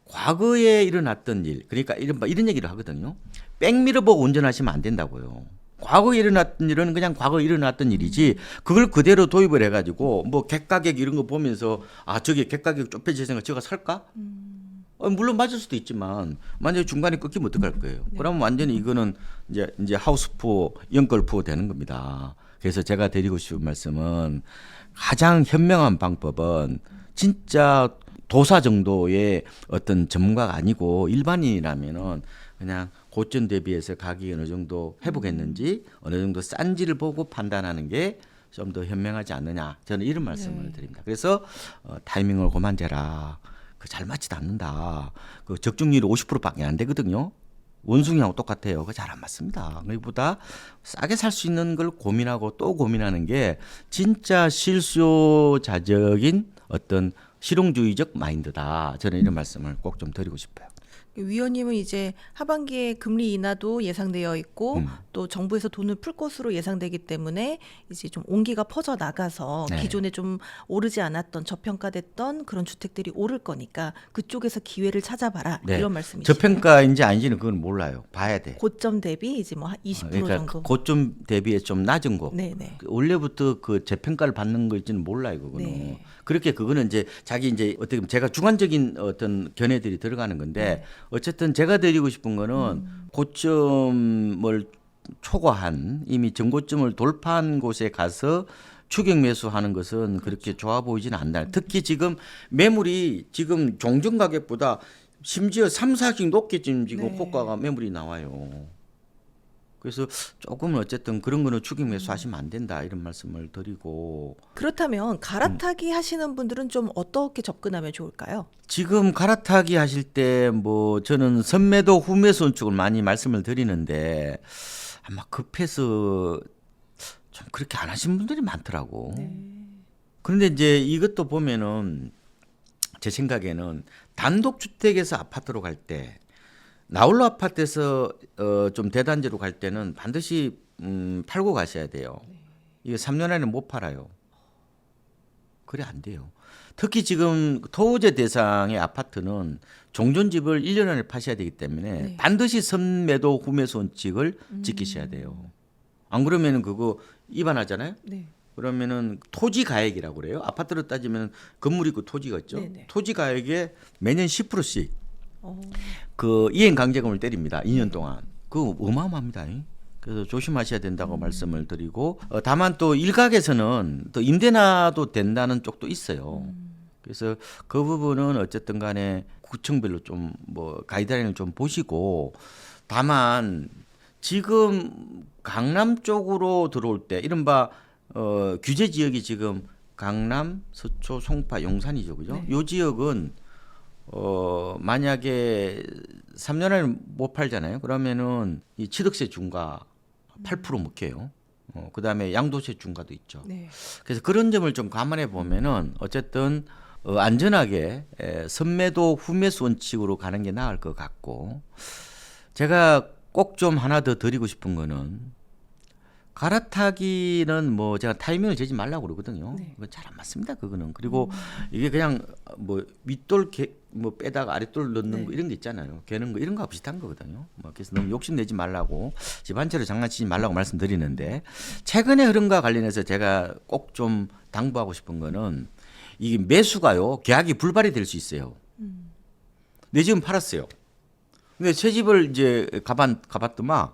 과거에 일어났던 일, 그러니까 이른바 이런 얘기를 하거든요. 백미러보고 운전하시면 안 된다고요. 과거에 일어났던 일은 그냥 과거에 일어났던 일이지 그걸 그대로 도입을 해가지고 뭐 객가격 이런 거 보면서 아 저게 객가격 좁혀지니까 제가 살까? 물론 맞을 수도 있지만 만약에 중간에 끊기면 어떡할 거예요. 그러면 완전히 이거는 이제 하우스푸어 연걸푸어 되는 겁니다. 그래서 제가 드리고 싶은 말씀은 가장 현명한 방법은 진짜 도사 정도의 어떤 전문가가 아니고 일반인이라면은 그냥 고점 대비해서 가격이 어느 정도 회복했는지 어느 정도 싼지를 보고 판단하는 게 좀 더 현명하지 않느냐 저는 이런 말씀을 드립니다. 그래서 타이밍을 그만 재라. 그 잘 맞지도 않는다. 그 적중률이 50%밖에 안 되거든요. 원숭이하고 똑같아요. 그거 잘 안 맞습니다. 그보다 싸게 살 수 있는 걸 고민하고 또 고민하는 게 진짜 실효자적인 어떤 실용주의적 마인드다. 저는 이런 말씀을 꼭 좀 드리고 싶어요. 위원님은 이제 하반기에 금리 인하도 예상되어 있고 또 정부에서 돈을 풀 것으로 예상되기 때문에 이제 좀 온기가 퍼져 나가서 네. 기존에 좀 오르지 않았던 저평가됐던 그런 주택들이 오를 거니까 그쪽에서 기회를 찾아봐라 네. 이런 말씀이시죠. 저평가인지 아닌지는 그건 몰라요. 봐야 돼. 고점 대비 이제 뭐 20% 그러니까 정도. 고점 대비에 좀 낮은 거. 네네. 원래부터 그 재평가를 받는 거일지는 몰라요, 그거는. 네. 그렇게 그거는 이제 자기 이제 어떻게 보면 제가 주관적인 어떤 견해들이 들어가는 건데 어쨌든 제가 드리고 싶은 거는 고점을 초과한 이미 전고점을 돌파한 곳에 가서 추격 매수하는 것은 그렇게 좋아 보이지는 않다. 특히 지금 매물이 지금 종전 가격보다 심지어 3, 4씩 높게 지금 네. 호가가 매물이 나와요. 그래서 조금은 어쨌든 그런 거는 추격 매수하시면 안 된다 이런 말씀을 드리고 그렇다면 갈아타기 하시는 분들은 좀 어떻게 접근하면 좋을까요? 지금 갈아타기 하실 때 뭐 저는 선매도 후매수 원칙을 많이 말씀을 드리는데 아마 급해서 좀 그렇게 안 하시는 분들이 많더라고. 그런데 이제 이것도 보면은 제 생각에는 단독주택에서 아파트로 갈 때 나홀로 아파트에서 좀 대단지로 갈 때는 반드시 팔고 가셔야 돼요. 이게 3년 안에 못 팔아요. 그래 안 돼요. 특히 지금 토호제 대상의 아파트는 종전집을 1년 안에 파셔야 되기 때문에 반드시 선매도 후매수 원칙을 지키셔야 돼요. 안 그러면은 그거 위반하잖아요. 네. 그러면은 토지 가액이라고 그래요. 아파트로 따지면 건물 있고 토지가 있죠. 네네. 토지 가액에 매년 10%씩 그 이행 강제금을 때립니다. 2년 동안. 그거 어마어마합니다. 그래서 조심하셔야 된다고 말씀을 드리고 다만 또 일각에서는 또 임대나도 된다는 쪽도 있어요. 그래서 그 부분은 어쨌든 간에 구청별로 좀 뭐 가이드라인을 좀 보시고 다만 지금 강남 쪽으로 들어올 때 이른바 규제 지역이 지금 강남, 서초, 송파, 용산이죠. 그죠? 요 지역은 만약에 3년 안에 못 팔잖아요. 그러면은 이 취득세 중과 8% 묶여요. 그다음에 양도세 중과도 있죠. 네. 그래서 그런 점을 좀 감안해 보면은 어쨌든 안전하게 선매도 후매수 원칙으로 가는 게 나을 것 같고 제가 꼭 좀 하나 더 드리고 싶은 거는 갈아타기는 뭐 제가 타이밍을 재지 말라고 그러거든요. 그건 잘 안 맞습니다. 그거는. 그리고 이게 그냥 뭐 윗돌 뭐 빼다가 아랫돌 넣는 거 이런 게 있잖아요. 개는 거 이런 거하고 비슷한 거거든요. 뭐 그래서 너무 욕심내지 말라고 집안채로 장난치지 말라고 말씀드리는데 최근의 흐름과 관련해서 제가 꼭 좀 당부하고 싶은 거는 이게 매수가요. 계약이 불발이 될 수 있어요. 내 집은 팔았어요. 근데 새 집을 이제 가봤더만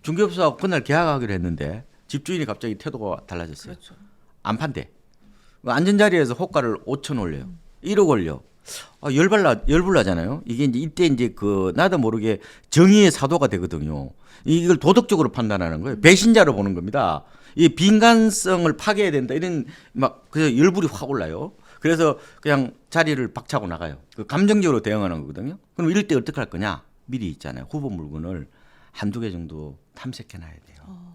중개업소하고 그날 계약하기로 했는데 집주인이 갑자기 태도가 달라졌어요. 그렇죠. 안 판대. 앉은 자리에서 호가를 5천 올려요. 1억 올려. 열불나잖아요. 이게 이때 이제 그 나도 모르게 정의의 사도가 되거든요. 이걸 도덕적으로 판단하는 거예요. 배신자로 보는 겁니다. 이 빈간성을 파괴해야 된다. 이런 막 그래서 열불이 확 올라요. 그래서 그냥 자리를 박차고 나가요. 그 감정적으로 대응하는 거거든요. 그럼 이럴 때 어떻게 할 거냐? 미리 있잖아요. 후보 물건을 한두 개 정도 탐색해 놔야 돼요.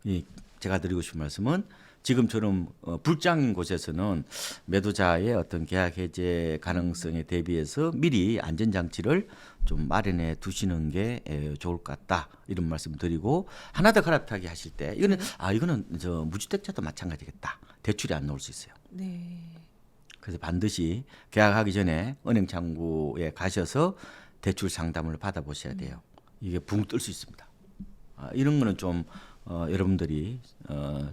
이 제가 드리고 싶은 말씀은 지금처럼 불장인 곳에서는 매도자의 어떤 계약 해제 가능성에 대비해서 미리 안전장치를 좀 마련해 두시는 게 좋을 것 같다. 이런 말씀 드리고 하나 더 갈아타기 하실 때 이거는 이거는 저 무주택자도 마찬가지겠다. 대출이 안 나올 수 있어요. 네. 그래서 반드시 계약하기 전에 은행 창구에 가셔서 대출 상담을 받아보셔야 돼요. 이게 붕 뜰 수 있습니다. 이런 거는 좀 여러분들이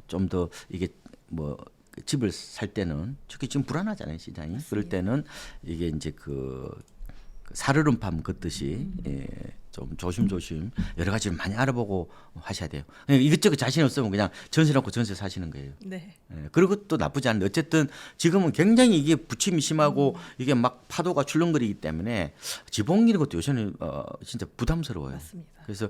좀 더 이게 뭐 집을 살 때는 특히 지금 불안하잖아요 시장이. 맞습니다. 그럴 때는 이게 이제 그 살얼음판 긋듯이 좀 조심조심 여러 가지를 많이 알아보고 하셔야 돼요. 그냥 이것저것 자신 없으면 그냥 전세 놓고 전세 사시는 거예요. 네. 그런 것도 나쁘지 않은데 어쨌든 지금은 굉장히 이게 부침이 심하고 이게 막 파도가 출렁거리기 때문에 집 옮기는 것도 요새는 진짜 부담스러워요. 맞습니다. 그래서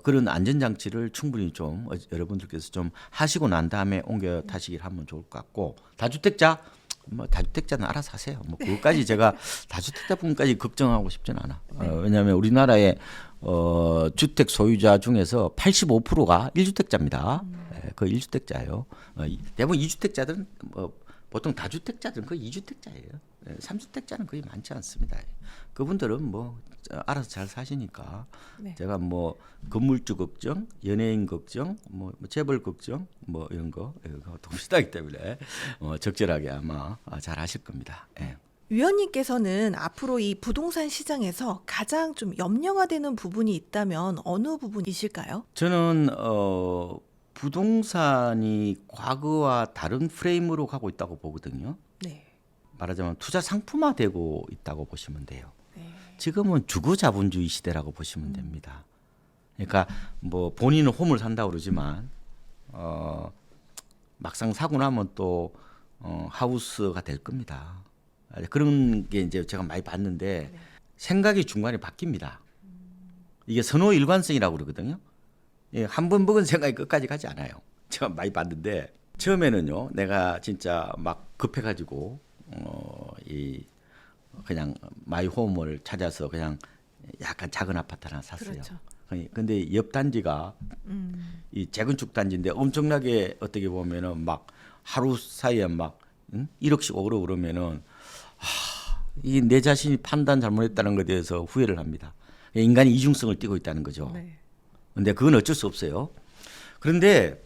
그런 안전장치를 충분히 좀 여러분들께서 좀 하시고 난 다음에 옮겨 타시기를 하면 좋을 것 같고 다주택자 뭐 다주택자는 알아서 하세요. 뭐 그것까지 제가 다주택자 부분까지 걱정하고 싶지는 않아. 왜냐하면 우리나라의 주택 소유자 중에서 85%가 1주택자입니다. 그 1주택자예요. 대부분 2주택자들은 보통 다주택자들은 거의 2주택자예요. 3주택자는 거의 많지 않습니다. 그분들은 뭐 알아서 잘 사시니까 네. 제가 뭐 건물주 걱정, 연예인 걱정, 뭐 재벌 걱정, 뭐 이런 거 동시다기 때문에 적절하게 아마 잘 하실 겁니다. 예. 위원님께서는 앞으로 이 부동산 시장에서 가장 좀 염려가 되는 부분이 있다면 어느 부분이실까요? 저는 부동산이 과거와 다른 프레임으로 가고 있다고 보거든요. 네. 말하자면 투자 상품화되고 있다고 보시면 돼요. 네. 지금은 주거 자본주의 시대라고 보시면 됩니다. 그러니까 뭐 본인은 홈을 산다고 그러지만 막상 사고 나면 또 하우스가 될 겁니다. 그런 게 이제 제가 많이 봤는데 생각이 중간에 바뀝니다. 이게 선호 일관성이라고 그러거든요. 예, 한 번 먹은 생각이 끝까지 가지 않아요. 제가 많이 봤는데 처음에는요, 내가 진짜 막 급해가지고 그냥 마이홈을 찾아서 그냥 약간 작은 아파트 하나 샀어요. 그렇죠. 근데 옆 단지가 이 재건축 단지인데 엄청나게 어떻게 보면은 막 하루 사이에 막 1억씩 오르고 그러면은 이 내 자신이 판단 잘못했다는 것에 대해서 후회를 합니다. 인간이 이중성을 띠고 있다는 거죠. 네. 근데 그건 어쩔 수 없어요. 그런데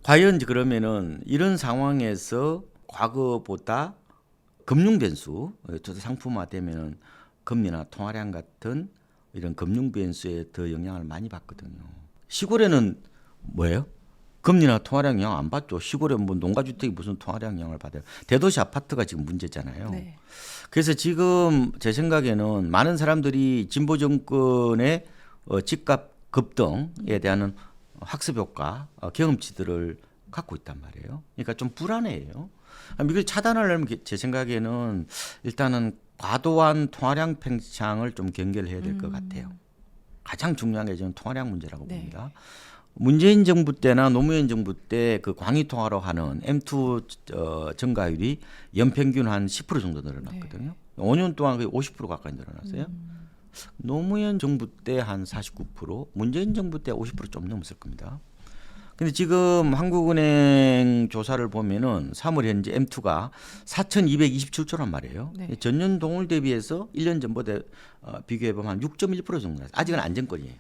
과연 그러면은 이런 상황에서 과거보다 금융 변수, 상품화 되면은 금리나 통화량 같은 이런 금융 변수에 더 영향을 많이 받거든요. 시골에는 뭐예요? 금리나 통화량 영향 안 받죠. 시골에 뭐 농가주택이 무슨 통화량 영향을 받아요. 대도시 아파트가 지금 문제잖아요. 네. 그래서 지금 제 생각에는 많은 사람들이 진보 정권의 집값 급등에 대한 학습 효과, 경험치들을 갖고 있단 말이에요. 그러니까 좀 불안해요. 이걸 차단하려면 제 생각에는 일단은 과도한 통화량 팽창을 좀 경계를 해야 될 것 같아요. 가장 중요한 게 저는 통화량 문제라고 네. 봅니다. 문재인 정부 때나 노무현 정부 때 그 광의 통화로 하는 M2 증가율이 연평균 한 10% 정도 늘어났거든요. 5년 동안 거의 50% 가까이 늘어났어요. 노무현 정부 때 한 49%, 문재인 정부 때 50%좀 넘었을 겁니다. 근데 지금 한국은행 조사를 보면은 3월 현재 M2가 4,227조란 말이에요. 네. 전년 동월 대비해서 1년 전보다 비교해 보면 한 6.1% 정도 나요. 아직은 안정권이에요.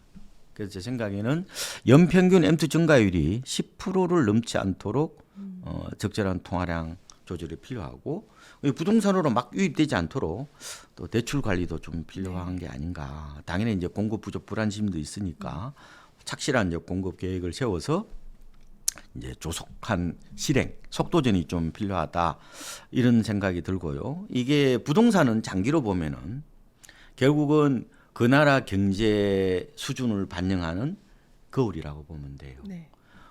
그래서 제 생각에는 연평균 M2 증가율이 10%를 넘지 않도록 적절한 통화량 조절이 필요하고 부동산으로 막 유입되지 않도록 또 대출 관리도 좀 필요한 게 아닌가. 당연히 이제 공급 부족 불안심도 있으니까 착실한 이제 공급 계획을 세워서 이제 조속한 실행, 속도전이 좀 필요하다 이런 생각이 들고요. 이게 부동산은 장기로 보면은 결국은 그 나라 경제 수준을 반영하는 거울이라고 보면 돼요. 네.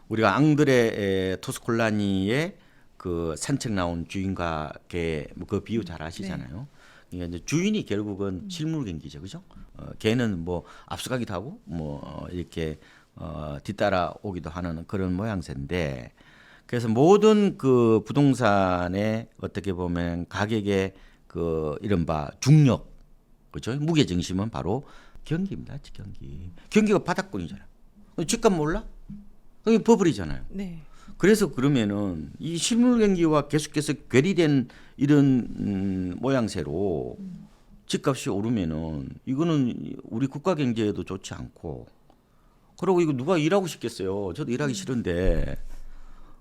우리가 앙드레 토스콜라니의 그 산책 나온 주인과 개 그 비유 잘 아시잖아요. 그러니까 이제 주인이 결국은 실물 경기죠, 그죠? 개는 뭐 앞서가기도 하고 뭐 이렇게 뒤따라 오기도 하는 그런 모양새인데, 그래서 모든 그 부동산의 어떻게 보면 가격의 그 이른바 중력, 그렇죠? 무게 중심은 바로 경기입니다. 경기. 경기가 바닥권이잖아요. 집값 몰라? 그게 버블이잖아요. 네. 그래서 그러면은 이 실물 경기와 계속해서 괴리된 이런 모양새로 집값이 오르면은 이거는 우리 국가 경제에도 좋지 않고, 그리고 이거 누가 일하고 싶겠어요. 저도 일하기 싫은데.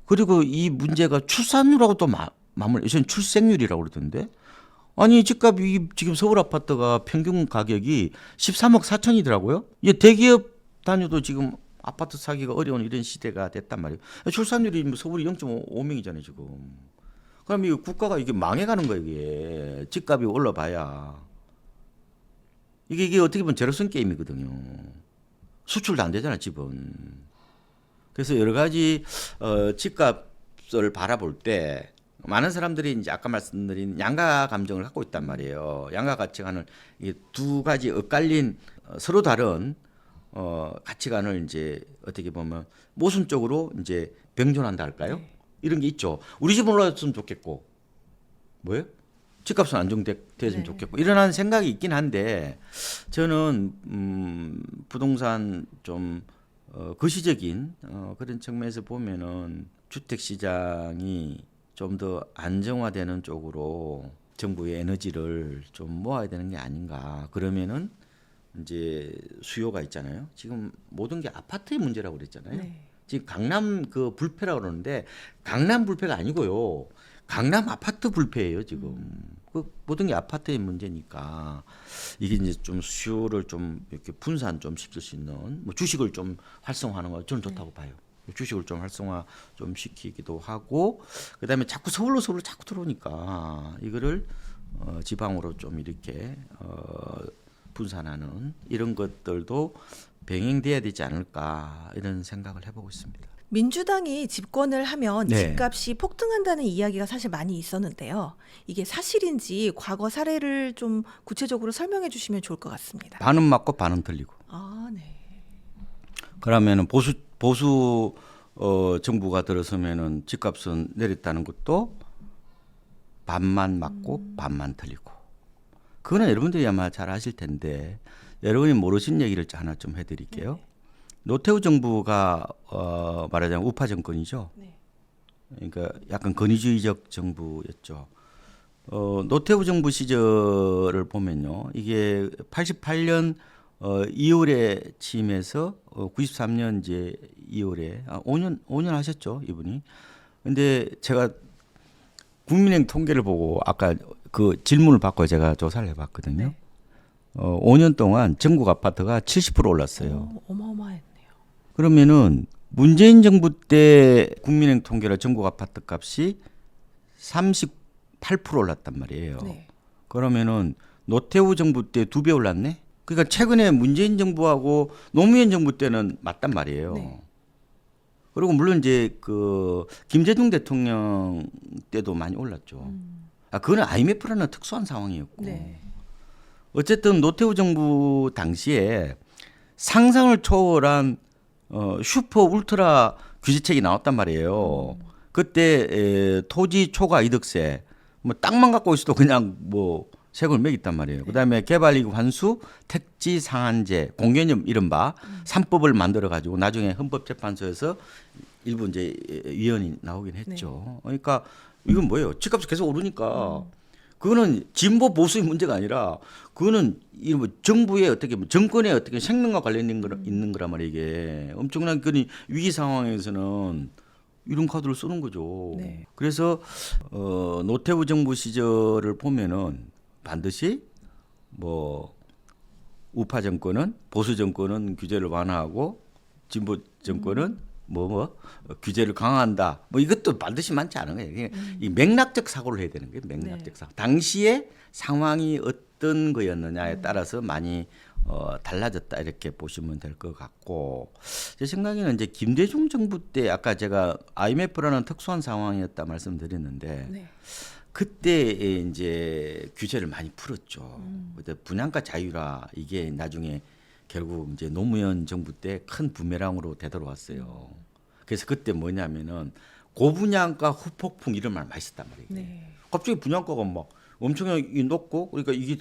그리고 이 문제가 출산율하고 또 맞물, 요새는 출생률이라고 그러던데. 아니 집값이 지금 서울 아파트가 평균 가격이 13억 4천이더라고요. 이게 대기업 다녀도 지금 아파트 사기가 어려운 이런 시대가 됐단 말이에요. 출산율이 뭐 서울이 0.5명이잖아요 지금. 그럼 이 국가가 이게 망해가는 거예요 이게. 집값이 올라봐야 이게 어떻게 보면 제로섬 게임이거든요. 수출도 안 되잖아 집은. 그래서 여러 가지 집값을 바라볼 때 많은 사람들이 이제 아까 말씀드린 양가 감정을 갖고 있단 말이에요. 양가 가치관을 이 두 가지 엇갈린 서로 다른 가치관을 이제 어떻게 보면 모순적으로 이제 병존한다 할까요? 네. 이런 게 있죠. 우리 집 올랐으면 좋겠고, 뭐예요? 집값은 안정됐으면 네. 좋겠고 이런 생각이 있긴 한데 저는 부동산 좀 거시적인 그런 측면에서 보면은 주택 시장이 좀 더 안정화되는 쪽으로 정부의 에너지를 좀 모아야 되는 게 아닌가. 그러면은 이제 수요가 있잖아요. 지금 모든 게 아파트의 문제라고 그랬잖아요. 네. 지금 강남 그 불패라고 그러는데 강남 불패가 아니고요. 강남 아파트 불패예요, 지금. 그 모든 게 아파트의 문제니까 이게 이제 좀 수요를 좀 이렇게 분산 좀 시킬 수 있는 뭐 주식을 좀 활성화하는 거 저는 좋다고 봐요. 주식을 좀 활성화 좀 시키기도 하고 그다음에 자꾸 서울로 자꾸 들어오니까 이거를 지방으로 좀 이렇게 분산하는 이런 것들도 병행돼야 되지 않을까 이런 생각을 해보고 있습니다. 민주당이 집권을 하면 네. 집값이 폭등한다는 이야기가 사실 많이 있었는데요. 이게 사실인지 과거 사례를 좀 구체적으로 설명해 주시면 좋을 것 같습니다. 반은 맞고 반은 틀리고. 아, 네. 그러면은 보수 정부가 들어서면은 집값은 내렸다는 것도 반만 맞고 반만 틀리고. 그거는 여러분들이 아마 잘 아실 텐데 여러분이 모르신 얘기를 하나 좀 해드릴게요. 네. 노태우 정부가 말하자면 우파 정권이죠. 네. 그러니까 약간 권위주의적 정부였죠. 노태우 정부 시절을 보면요, 이게 88년 2월에 취임해서 93년 이제 2월에 5년 하셨죠 이분이. 근데 제가 국민은행 통계를 보고 아까 그 질문을 받고 제가 조사를 해봤거든요. 네. 5년 동안 전국 아파트가 70% 올랐어요. 어마어마했네요. 그러면은 문재인 정부 때 국민은행 통계로 전국 아파트 값이 38% 올랐단 말이에요. 네. 그러면은 노태우 정부 때 2배 올랐네? 그러니까 최근에 문재인 정부하고 노무현 정부 때는 맞단 말이에요. 네. 그리고 물론 이제 그 김대중 대통령 때도 많이 올랐죠. 그거는 IMF라는 특수한 상황이었고. 네. 어쨌든 노태우 정부 당시에 상상을 초월한 슈퍼 울트라 규제책이 나왔단 말이에요. 그때 토지 초과 이득세, 뭐 땅만 갖고 있어도 그냥 뭐 세금을 매겼단 말이에요. 그다음에 개발이익 환수, 택지 상한제, 공개념 이른바 3법을 만들어 가지고 나중에 헌법재판소에서 일부 이제 위헌이 나오긴 했죠. 그러니까 이건 뭐예요? 집값이 계속 오르니까 그거는 진보 보수의 문제가 아니라 그거는 이 뭐 정부의 어떻게 정권의 어떻게 생명과 관련된 거 있는 거란 말이에요. 이게 엄청난 그 위기 상황에서는 이런 카드를 쓰는 거죠. 네. 그래서 노태우 정부 시절을 보면은 반드시 뭐 우파 정권은 보수 정권은 규제를 완화하고 진보 정권은 규제를 강화한다. 뭐 이것도 반드시 많지 않은 거예요. 이게 이 맥락적 사고를 해야 되는 거예요. 맥락적 사고. 당시에 상황이 어떤 거였느냐에 따라서 많이 달라졌다 이렇게 보시면 될 것 같고 제 생각에는 이제 김대중 정부 때 아까 제가 IMF라는 특수한 상황이었다 말씀드렸는데 네. 그때 이제 규제를 많이 풀었죠. 그때 분양가 자유라 이게 나중에 결국 이제 노무현 정부 때 큰 부메랑으로 되돌아왔어요. 그래서 그때 뭐냐면은 고분양가 후폭풍 이런 말 많이 썼단 말이에요. 네. 갑자기 분양가가 막 엄청나게 높고 그러니까 이게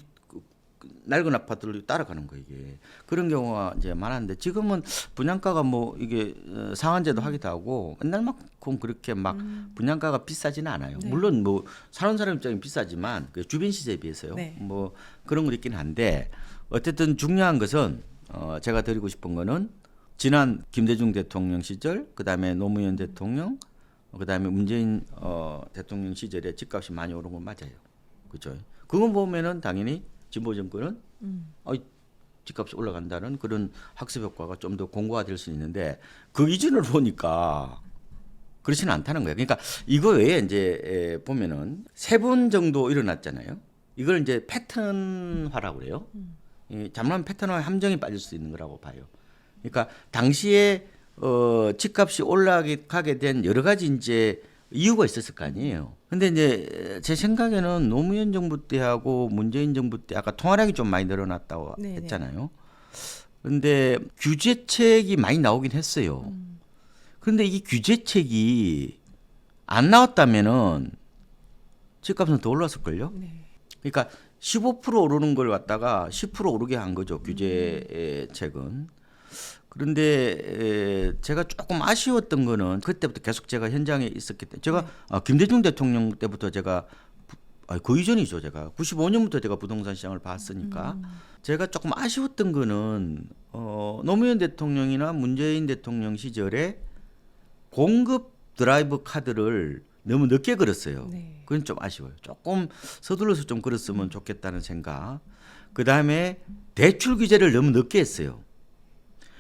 낡은 아파트를 따라가는 거예요 이게. 그런 경우가 이제 많았는데 지금은 분양가가 뭐 이게 상한제도 하기도 하고 옛날만큼 그렇게 막 분양가가 비싸지는 않아요. 네. 물론 뭐 사는 사람 입장에 비싸지만 그 주변 시세에 비해서요. 네. 뭐 그런 건 있긴 한데 어쨌든 중요한 것은 제가 드리고 싶은 거는 지난 김대중 대통령 시절 그다음에 노무현 대통령 그다음에 문재인 대통령 시절에 집값이 많이 오른 건 맞아요. 그렇죠? 그거 보면은 당연히 진보 정권은 음. 집값이 올라간다는 그런 학습 효과가 좀 더 공고화될 수 있는데 그 이전을 보니까 그렇지는 않다는 거예요. 그러니까 이거 외에 이제 보면은 3번 정도 일어났잖아요. 이걸 이제 패턴화라고 그래요. 이 잘못하면 패턴화에 함정이 빠질 수 있는 거라고 봐요. 그러니까 당시에 집값이 올라가게 된 여러 가지 이제 이유가 있었을 거 아니에요. 근데 이제 제 생각에는 노무현 정부 때하고 문재인 정부 때 아까 통화량이 좀 많이 늘어났다고 네네. 했잖아요. 근데 규제책이 많이 나오긴 했어요. 그런데 이 규제책이 안 나왔다면은 집값은 더 올랐을걸요? 네. 그러니까 15% 오르는 걸 갖다가 10% 오르게 한 거죠. 규제책은. 그런데 제가 조금 아쉬웠던 거는 그때부터 계속 제가 현장에 있었기 때문에 제가 김대중 대통령 때부터 제가 그 이전이죠. 제가 95년부터 제가 부동산 시장을 봤으니까 제가 조금 아쉬웠던 거는 노무현 대통령이나 문재인 대통령 시절에 공급 드라이브 카드를 너무 늦게 걸었어요. 네. 그건 좀 아쉬워요. 조금 서둘러서 좀 걸었으면 좋겠다는 생각. 그 다음에 대출 규제를 너무 늦게 했어요.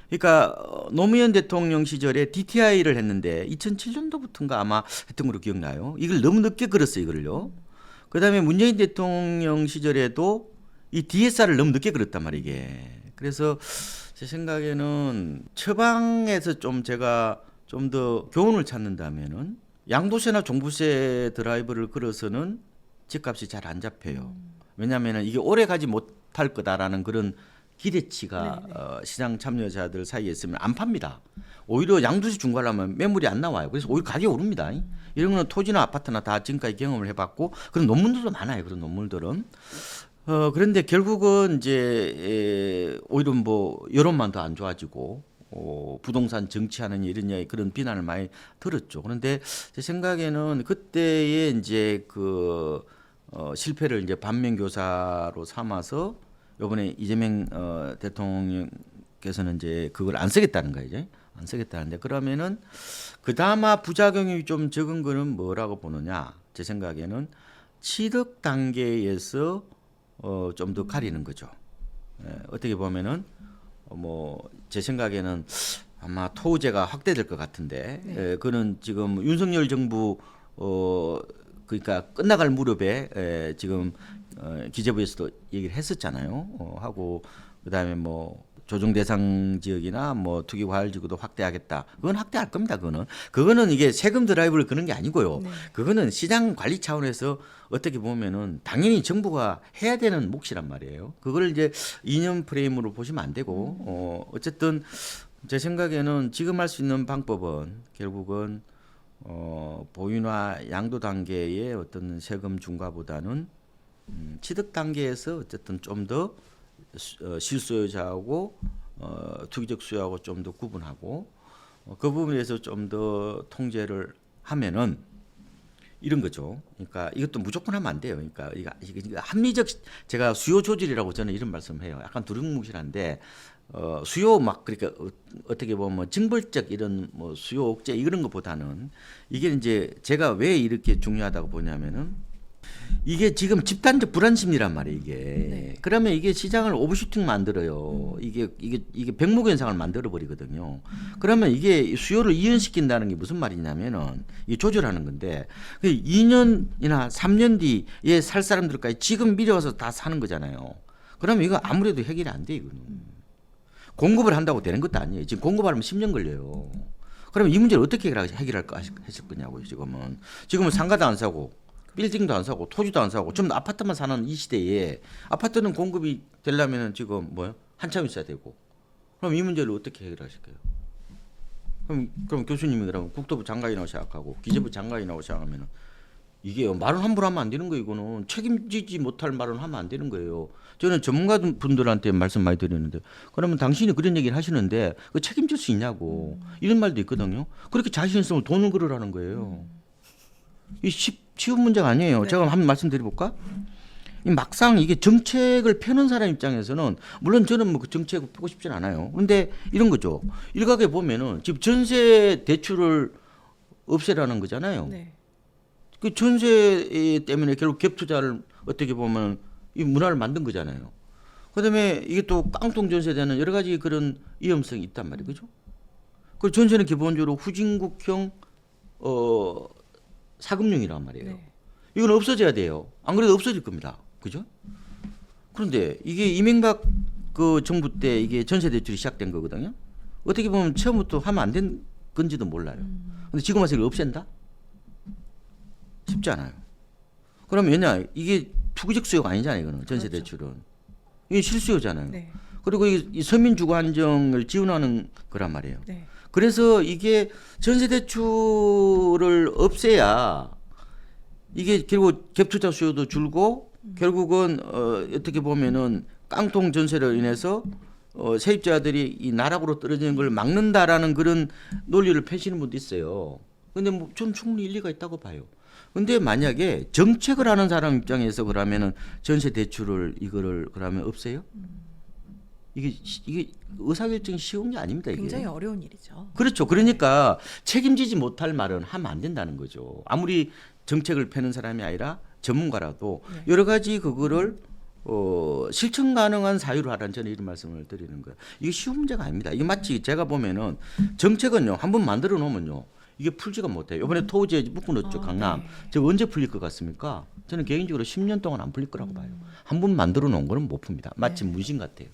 그러니까 노무현 대통령 시절에 DTI를 했는데 2007년도부터인가 아마 했던 걸로 기억나요. 이걸 너무 늦게 걸었어요, 이걸요. 그다음에 문재인 대통령 시절에도 이 DSR을 너무 늦게 걸었단 말이에요, 이게. 그래서 제 생각에는 처방에서 좀 제가 좀 더 교훈을 찾는다면은 양도세나 종부세 드라이브를 걸어서는 집값이 잘 안 잡혀요. 왜냐하면은 이게 오래 가지 못할 거다라는 그런 기대치가 시장 참여자들 사이에 있으면 안 팝니다. 오히려 양도세 중과하면 매물이 안 나와요. 그래서 오히려 가격이 오릅니다. 이런 거는 토지나 아파트나 다 지금까지 경험을 해봤고 그런 논문들도 많아요. 그런 논문들은. 그런데 결국은 이제 오히려 뭐 여론만 더 안 좋아지고 부동산 정치하는 이런 그런 비난을 많이 들었죠. 그런데 제 생각에는 그때의 이제 그 실패를 이제 반면교사로 삼아서 이번에 이재명 대통령께서는 이제 그걸 안 쓰겠다는 거예요. 이제 안 쓰겠다는데 그러면은 그나마 부작용이 좀 적은 거는 뭐라고 보느냐? 제 생각에는 취득 단계에서 좀 더 가리는 거죠. 어떻게 보면은 뭐 제 생각에는 아마 토지가 확대될 것 같은데 그는 지금 윤석열 정부 그러니까 끝나갈 무렵에 지금 기재부에서도 얘기를 했었잖아요. 하고 그다음에 뭐 조정 대상 지역이나 뭐 투기 과열 지구도 확대하겠다. 그건 확대할 겁니다. 그거는 이게 세금 드라이브를 거는 게 아니고요. 네. 그거는 시장 관리 차원에서 어떻게 보면은 당연히 정부가 해야 되는 몫이란 말이에요. 그걸 이제 이념 프레임으로 보시면 안 되고 어쨌든 제 생각에는 지금 할 수 있는 방법은 결국은 보유나 양도 단계의 어떤 세금 중과보다는 취득 단계에서 어쨌든 좀 더 실수요자하고 투기적 수요하고 좀 더 구분하고 그 부분에서 좀 더 통제를 하면은 이런 거죠. 그러니까 이것도 무조건 하면 안 돼요. 그러니까 이게 합리적 제가 수요 조절이라고 저는 이런 말씀을 해요. 약간 두루뭉실한데 수요 막 그러니까 어떻게 보면 뭐 징벌적 이런 뭐 수요 억제 이런 것보다는 이게 이제 제가 왜 이렇게 중요하다고 보냐면은 이게 지금 집단적 불안 심리란 말이에요, 이게. 네. 그러면 이게 시장을 오버슈팅 만들어요. 이게 백목 현상을 만들어 버리거든요. 그러면 이게 수요를 이연시킨다는 게 무슨 말이냐면은 이 조절하는 건데 2년이나 3년 뒤에 살 사람들까지 지금 미리 와서 다 사는 거잖아요. 그러면 이거 아무래도 해결이 안 돼, 이거는. 공급을 한다고 되는 것도 아니에요. 지금 공급하려면 10년 걸려요. 그러면 이 문제를 어떻게 해결할까 하실 거냐고요, 지금은. 지금은 상가도 안 사고 빌딩도 안 사고 토지도 안 사고 전부 아파트만 사는 이 시대에 아파트는 공급이 되려면 지금 뭐요? 한참 있어야 되고 그럼 이 문제를 어떻게 해결하실까요? 그럼 교수님이 그러면 국토부 장관이라고 생각하고 기재부 장관이라고 생각하면은 이게 말은 함부로 하면 안 되는 거예요. 이거는 책임지지 못할 말은 하면 안 되는 거예요. 저는 전문가분들한테 말씀 많이 드리는데 그러면 당신이 그런 얘기를 하시는데 그 책임질 수 있냐고 이런 말도 있거든요. 그렇게 자신 있으면 돈을 걸으라는 거예요. 이 쉬운 문제가 아니에요. 제가 한번 말씀드려볼까? 막상 이게 정책을 펴는 사람 입장에서는 물론 저는 뭐 그 정책을 펴고 싶진 않아요. 근데 이런 거죠. 일각에 보면은 지금 전세 대출을 없애라는 거잖아요. 네. 그 전세 때문에 결국 갭 투자를 어떻게 보면 이 문화를 만든 거잖아요. 그다음에 이게 또 깡통 전세되는 여러 가지 그런 위험성이 있단 말이에요, 그죠? 그 전세는 기본적으로 후진국형 사금융이란 말이에요. 네. 이건 없어져야 돼요. 안 그래도 없어질 겁니다, 그죠? 그런데 이게 이명박 그 정부 때 이게 전세 대출이 시작된 거거든요. 어떻게 보면 처음부터 하면 안 된 건지도 몰라요. 근데 지금 와서 이걸 없앤다? 쉽지 않아요. 그러면 왜냐 이게 투기적 수요가 아니잖아요, 이거는 전세 그렇죠. 대출은 이게 실수요잖아요. 네. 그리고 이 서민 주거 안정을 지원하는 거란 말이에요. 네. 그래서 이게 전세 대출을 없애야 이게 결국 갭투자 수요도 줄고 결국은 어떻게 보면은 깡통 전세로 인해서 세입자들이 이 나락으로 떨어지는 걸 막는다라는 그런 논리를 펴시는 분도 있어요. 근데 뭐 전 충분히 일리가 있다고 봐요. 근데 만약에 정책을 하는 사람 입장에서 그러면은 전세 대출을 이거를 그러면 없애요? 이게 의사결정이 쉬운 게 아닙니다. 이게. 굉장히 어려운 일이죠. 그렇죠. 그러니까 책임지지 못할 말은 하면 안 된다는 거죠. 아무리 정책을 펴는 사람이 아니라 전문가라도 네. 여러 가지 그거를 실천 가능한 사유로 하라는 저는 이런 말씀을 드리는 거예요. 이게 쉬운 문제가 아닙니다. 이게 마치 제가 보면은 정책은요 한 번 만들어 놓으면요 이게 풀지가 못해요. 이번에 토지에 묶어놓죠 강남. 네. 저 언제 풀릴 것 같습니까? 저는 개인적으로 10년 동안 안 풀릴 거라고 봐요. 한 번 만들어 놓은 거는 못 풉니다. 마치 네. 문신 같아요.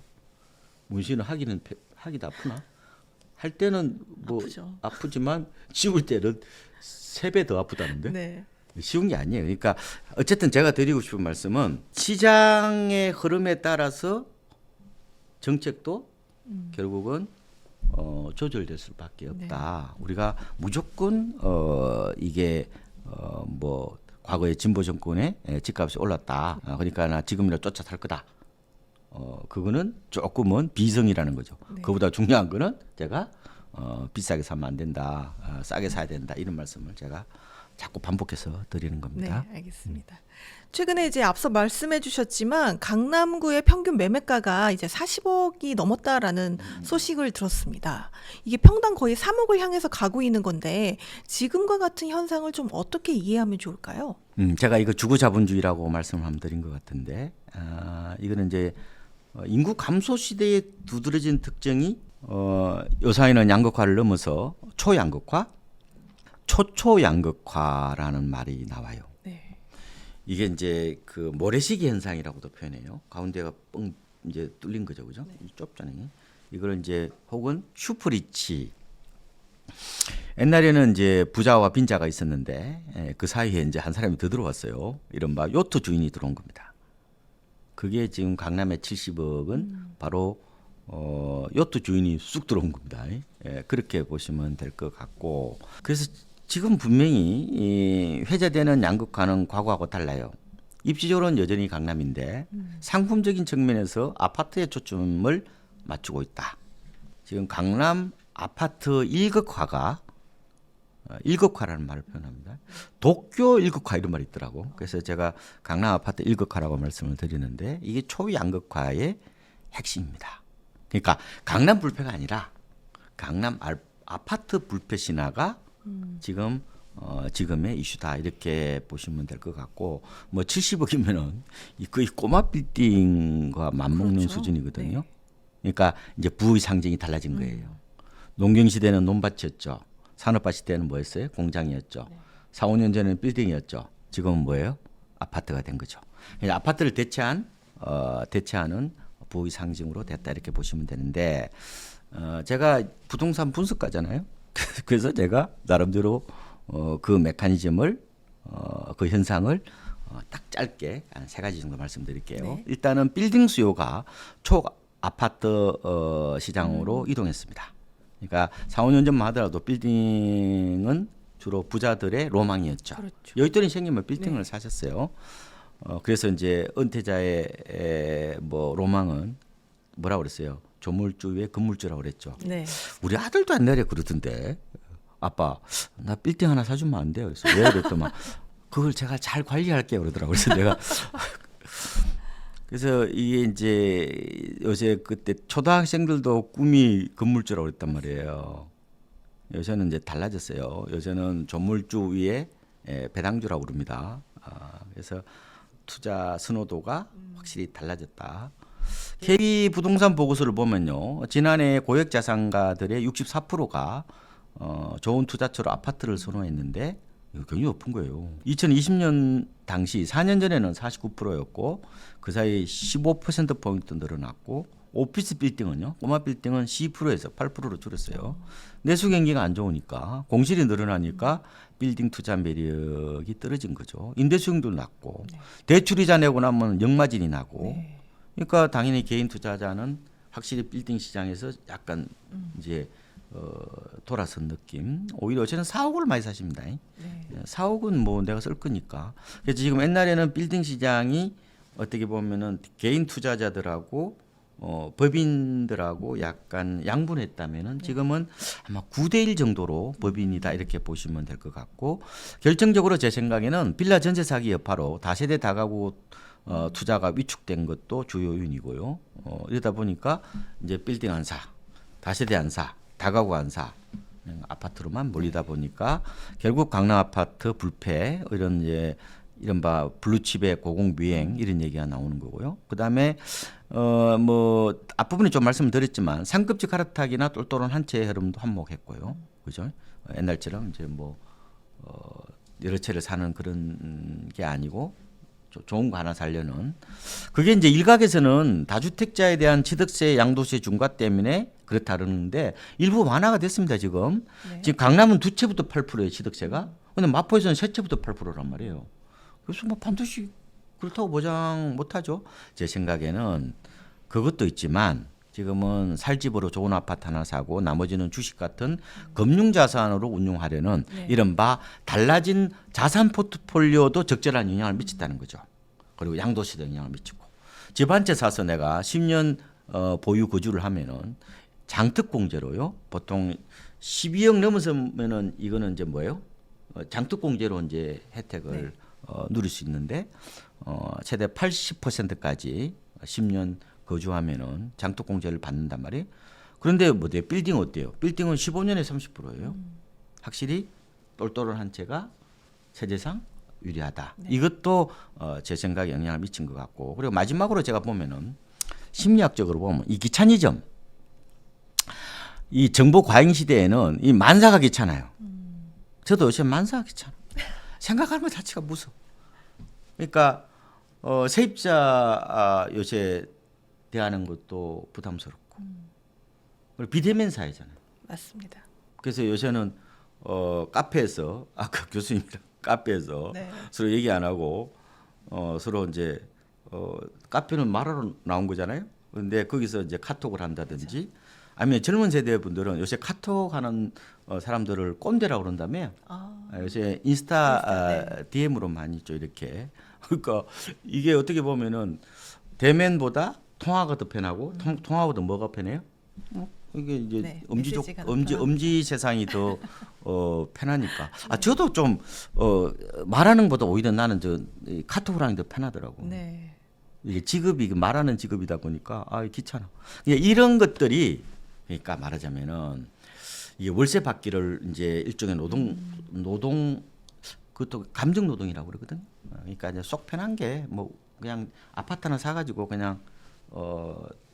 문신을 하기도 아프나? 할 때는 뭐 아프죠. 아프지만 지울 때는 3배 더 아프다는데 네. 쉬운 게 아니에요. 그러니까 어쨌든 제가 드리고 싶은 말씀은 시장의 흐름에 따라서 정책도 결국은 조절될 수밖에 없다. 우리가 무조건 이게 뭐 과거에 진보 정권의 집값이 올랐다. 그러니까 나 지금이라 쫓아 살 거다. 그거는 조금은 비성이라는 거죠. 네. 그보다 중요한 거는 제가 비싸게 사면 안 된다, 싸게 사야 된다 이런 말씀을 제가 자꾸 반복해서 드리는 네, 겁니다. 알겠습니다. 최근에 이제 앞서 말씀해 주셨지만 강남구의 평균 매매가가 이제 40억이 넘었다라는 소식을 들었습니다. 이게 평당 거의 3억을 향해서 가고 있는 건데 지금과 같은 현상을 좀 어떻게 이해하면 좋을까요? 제가 이거 주거자본주의라고 말씀을 한번 드린 것 같은데, 이거는 이제 인구 감소 시대에 두드러진 특징이 요사이는 양극화를 넘어서 초양극화, 초초양극화라는 말이 나와요. 네. 이게 이제 그 모래시계 현상이라고도 표현해요. 가운데가 뻥 이제 뚫린 거죠, 그죠? 좁잖아요. 이걸 이제 혹은 슈퍼리치. 옛날에는 이제 부자와 빈자가 있었는데 그 사이에 이제 한 사람이 더 들어왔어요. 이른바 요트 주인이 들어온 겁니다. 그게 지금 강남의 70억은 바로 요트 주인이 쑥 들어온 겁니다. 그렇게 보시면 될 것 같고, 그래서 지금 분명히 이 회자되는 양극화는 과거하고 달라요. 입지적으로는 여전히 강남인데 상품적인 측면에서 아파트에 초점을 맞추고 있다. 지금 강남 아파트 일극화가 일극화라는 말을 표현합니다. 도쿄 일극화 이런 말이 있더라고. 그래서 제가 강남 아파트 일극화라고 말씀을 드리는데 이게 초양극화의 핵심입니다. 그러니까 강남 불패가 아니라 강남 아파트 불패 신화가 지금 지금의 이슈다 이렇게 보시면 될 것 같고, 뭐 70억이면은 거의 꼬마 빌딩과 맞먹는 그렇죠. 수준이거든요. 네. 그러니까 이제 부의 상징이 달라진 거예요. 농경 시대는 논밭이었죠. 산업화 시대는 뭐였어요? 공장이었죠. 4, 5년 전에는 빌딩이었죠. 지금은 뭐예요? 아파트가 된 거죠. 그러니까 아파트를 대체하는 부의 상징으로 됐다 이렇게 보시면 되는데, 제가 부동산 분석가잖아요. 그래서 제가 나름대로 그 메커니즘을 그 현상을 딱 짧게 한 3가지 정도 말씀드릴게요. 네. 일단은 빌딩 수요가 초 아파트 시장으로 이동했습니다. 그러니까 4, 5년 전만 하더라도 빌딩은 주로 부자들의 로망이었죠. 그렇죠. 여윳돈이 생기면 빌딩을 네. 사셨어요. 그래서 이제 은퇴자의 뭐 로망은 뭐라고 그랬어요? 조물주 위에 건물주라고 그랬죠. 네. 우리 아들도 옛날에 그러던데, 아빠 나 빌딩 하나 사주면 안 돼요. 그래서 왜 그랬더만 그걸 제가 잘 관리할게요 그러더라고요. 그래서 내가 그래서 이게 이제 요새 그때 초등학생들도 꿈이 건물주라고 그랬단 말이에요. 요새는 이제 달라졌어요. 요새는 조물주 위에 배당주라고 그럽니다. 그래서 투자 선호도가 확실히 달라졌다. KB 부동산 보고서를 보면요, 지난해 고액 자산가들의 64%가 좋은 투자처로 아파트를 선호했는데 이거 굉장히 높은 거예요. 2020년 당시 4년 전에는 49%였고 그 사이 15% 포인트 늘어났고 오피스 빌딩은요, 꼬마 빌딩은 12%에서 8%로 줄었어요. 내수 경기가 안 좋으니까 공실이 늘어나니까 빌딩 투자 매력이 떨어진 거죠. 임대 수용도 낮고 대출 이자 내고 나면 역마진이 나고. 그러니까 당연히 개인 투자자는 확실히 빌딩 시장에서 약간 이제 돌아선 느낌. 오히려 저는 4억을 많이 사십니다. 4억은 뭐 내가 쓸 거니까. 그래서 지금 옛날에는 빌딩 시장이 어떻게 보면은 개인 투자자들하고 법인들하고 약간 양분했다면은 지금은 아마 9대1 정도로 법인이다 이렇게 보시면 될 것 같고, 결정적으로 제 생각에는 빌라 전세 사기 여파로 다세대 다가구 투자가 위축된 것도 주요 요인이고요. 이러다 보니까 이제 빌딩 안 사, 다세대 안 사, 다가구 안 사, 아파트로만 몰리다 보니까 결국 강남 아파트 불패 이런 이제 이른바 블루칩의 고공비행 이런 얘기가 나오는 거고요. 그다음에 뭐 앞부분에 좀 말씀드렸지만 상급지 갈아타기나 똘똘한 한 채의 흐름도 한몫했고요. 그죠? 옛날처럼 이제 뭐 여러 채를 사는 그런 게 아니고 좋은 거 하나 살려는, 그게 이제 일각에서는 다주택자에 대한 취득세 양도세 중과 때문에 그렇다는데 일부 완화가 됐습니다. 지금 지금 강남은 2채부터 8%예요 취득세가. 근데 마포에서는 3채부터 8%란 말이에요. 그래서 뭐 반드시 그렇다고 보장 못하죠. 제 생각에는 그것도 있지만 지금은 살 집으로 좋은 아파트 하나 사고 나머지는 주식 같은 금융자산으로 운용하려는 이른바 달라진 자산 포트폴리오도 적절한 영향을 미친다는 거죠. 그리고 양도세도 영향을 미치고, 집 한 채 사서 내가 10년 보유 거주를 하면은 장특공제로요. 보통 12억 넘어서면은 이거는 이제 뭐예요? 장특공제로 이제 혜택을 누릴 수 있는데 최대 80%까지 10년 거주하면은 장특공제를 받는단 말이에요. 그런데 뭐 빌딩 어때요? 빌딩은 15년에 30%예요. 확실히 똘똘한 한 채가 세대상 유리하다. 이것도 제 생각에 영향을 미친 것 같고, 그리고 마지막으로 제가 보면은 심리학적으로 보면 이 귀차니즘, 이 정보 과잉 시대에는 이 만사가 귀찮아요. 저도 요새 만사가 귀찮아. 생각하는 것 자체가 무서워. 그러니까 세입자 요새 대하는 것도 부담스럽고, 그리고 비대면 사회잖아요. 맞습니다. 그래서 요새는 카페에서 아까 교수님이랑 카페에서 서로 얘기 안 하고 서로 이제 카페는 말하러 나온 거잖아요. 근데 거기서 이제 카톡을 한다든지, 아니면 젊은 세대 분들은 요새 카톡하는 사람들을 꼰대라고 그런다며. 요새 인스타 DM으로 많이 있죠 이렇게. 그러니까 이게 어떻게 보면은 대면보다 통화가 더 편하고 통화보다 뭐가 편해요? 이게 이제 엄지 세상이 더 편하니까. 저도 좀 말하는 것보다 오히려 나는 카톡을 하는 게 더 편하더라고. 이게 직업이 말하는 직업이다 보니까 귀찮아. 이런 것들이, 그러니까 말하자면은 이게 월세 받기를 이제 일종의 노동 그것도 감정 노동이라고 그러거든. 그러니까 이제 속 편한 게 뭐 그냥 아파트 하나 사가지고 그냥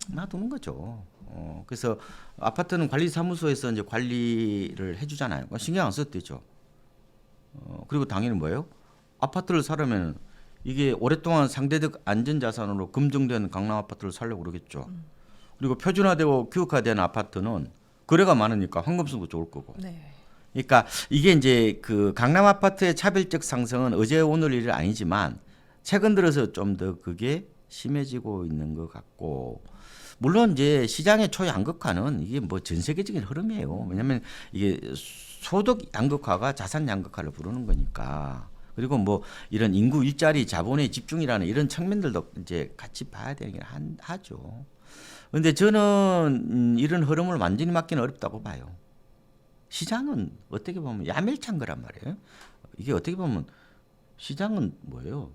놔두는 거죠. 그래서 아파트는 관리사무소에서 이제 관리를 해주잖아요. 신경 안 써도 되죠. 그리고 당연히 뭐예요? 아파트를 사려면 이게 오랫동안 상대적 안전자산으로 검증된 강남 아파트를 사려고 그러겠죠. 그리고 표준화되고 규격화된 아파트는 거래가 많으니까 환급성도 좋을 거고. 그러니까 이게 이제 그 강남 아파트의 차별적 상승은 어제 오늘 일이 아니지만 최근 들어서 좀 더 그게 심해지고 있는 것 같고, 물론 이제 시장의 초양극화는 이게 뭐 전 세계적인 흐름이에요. 왜냐하면 이게 소득 양극화가 자산 양극화를 부르는 거니까. 그리고 뭐 이런 인구 일자리 자본의 집중이라는 이런 측면들도 이제 같이 봐야 되긴 하죠. 그런데 저는 이런 흐름을 완전히 막기는 어렵다고 봐요. 시장은 어떻게 보면 야멸찬 거란 말이에요. 이게 어떻게 보면 시장은 뭐예요?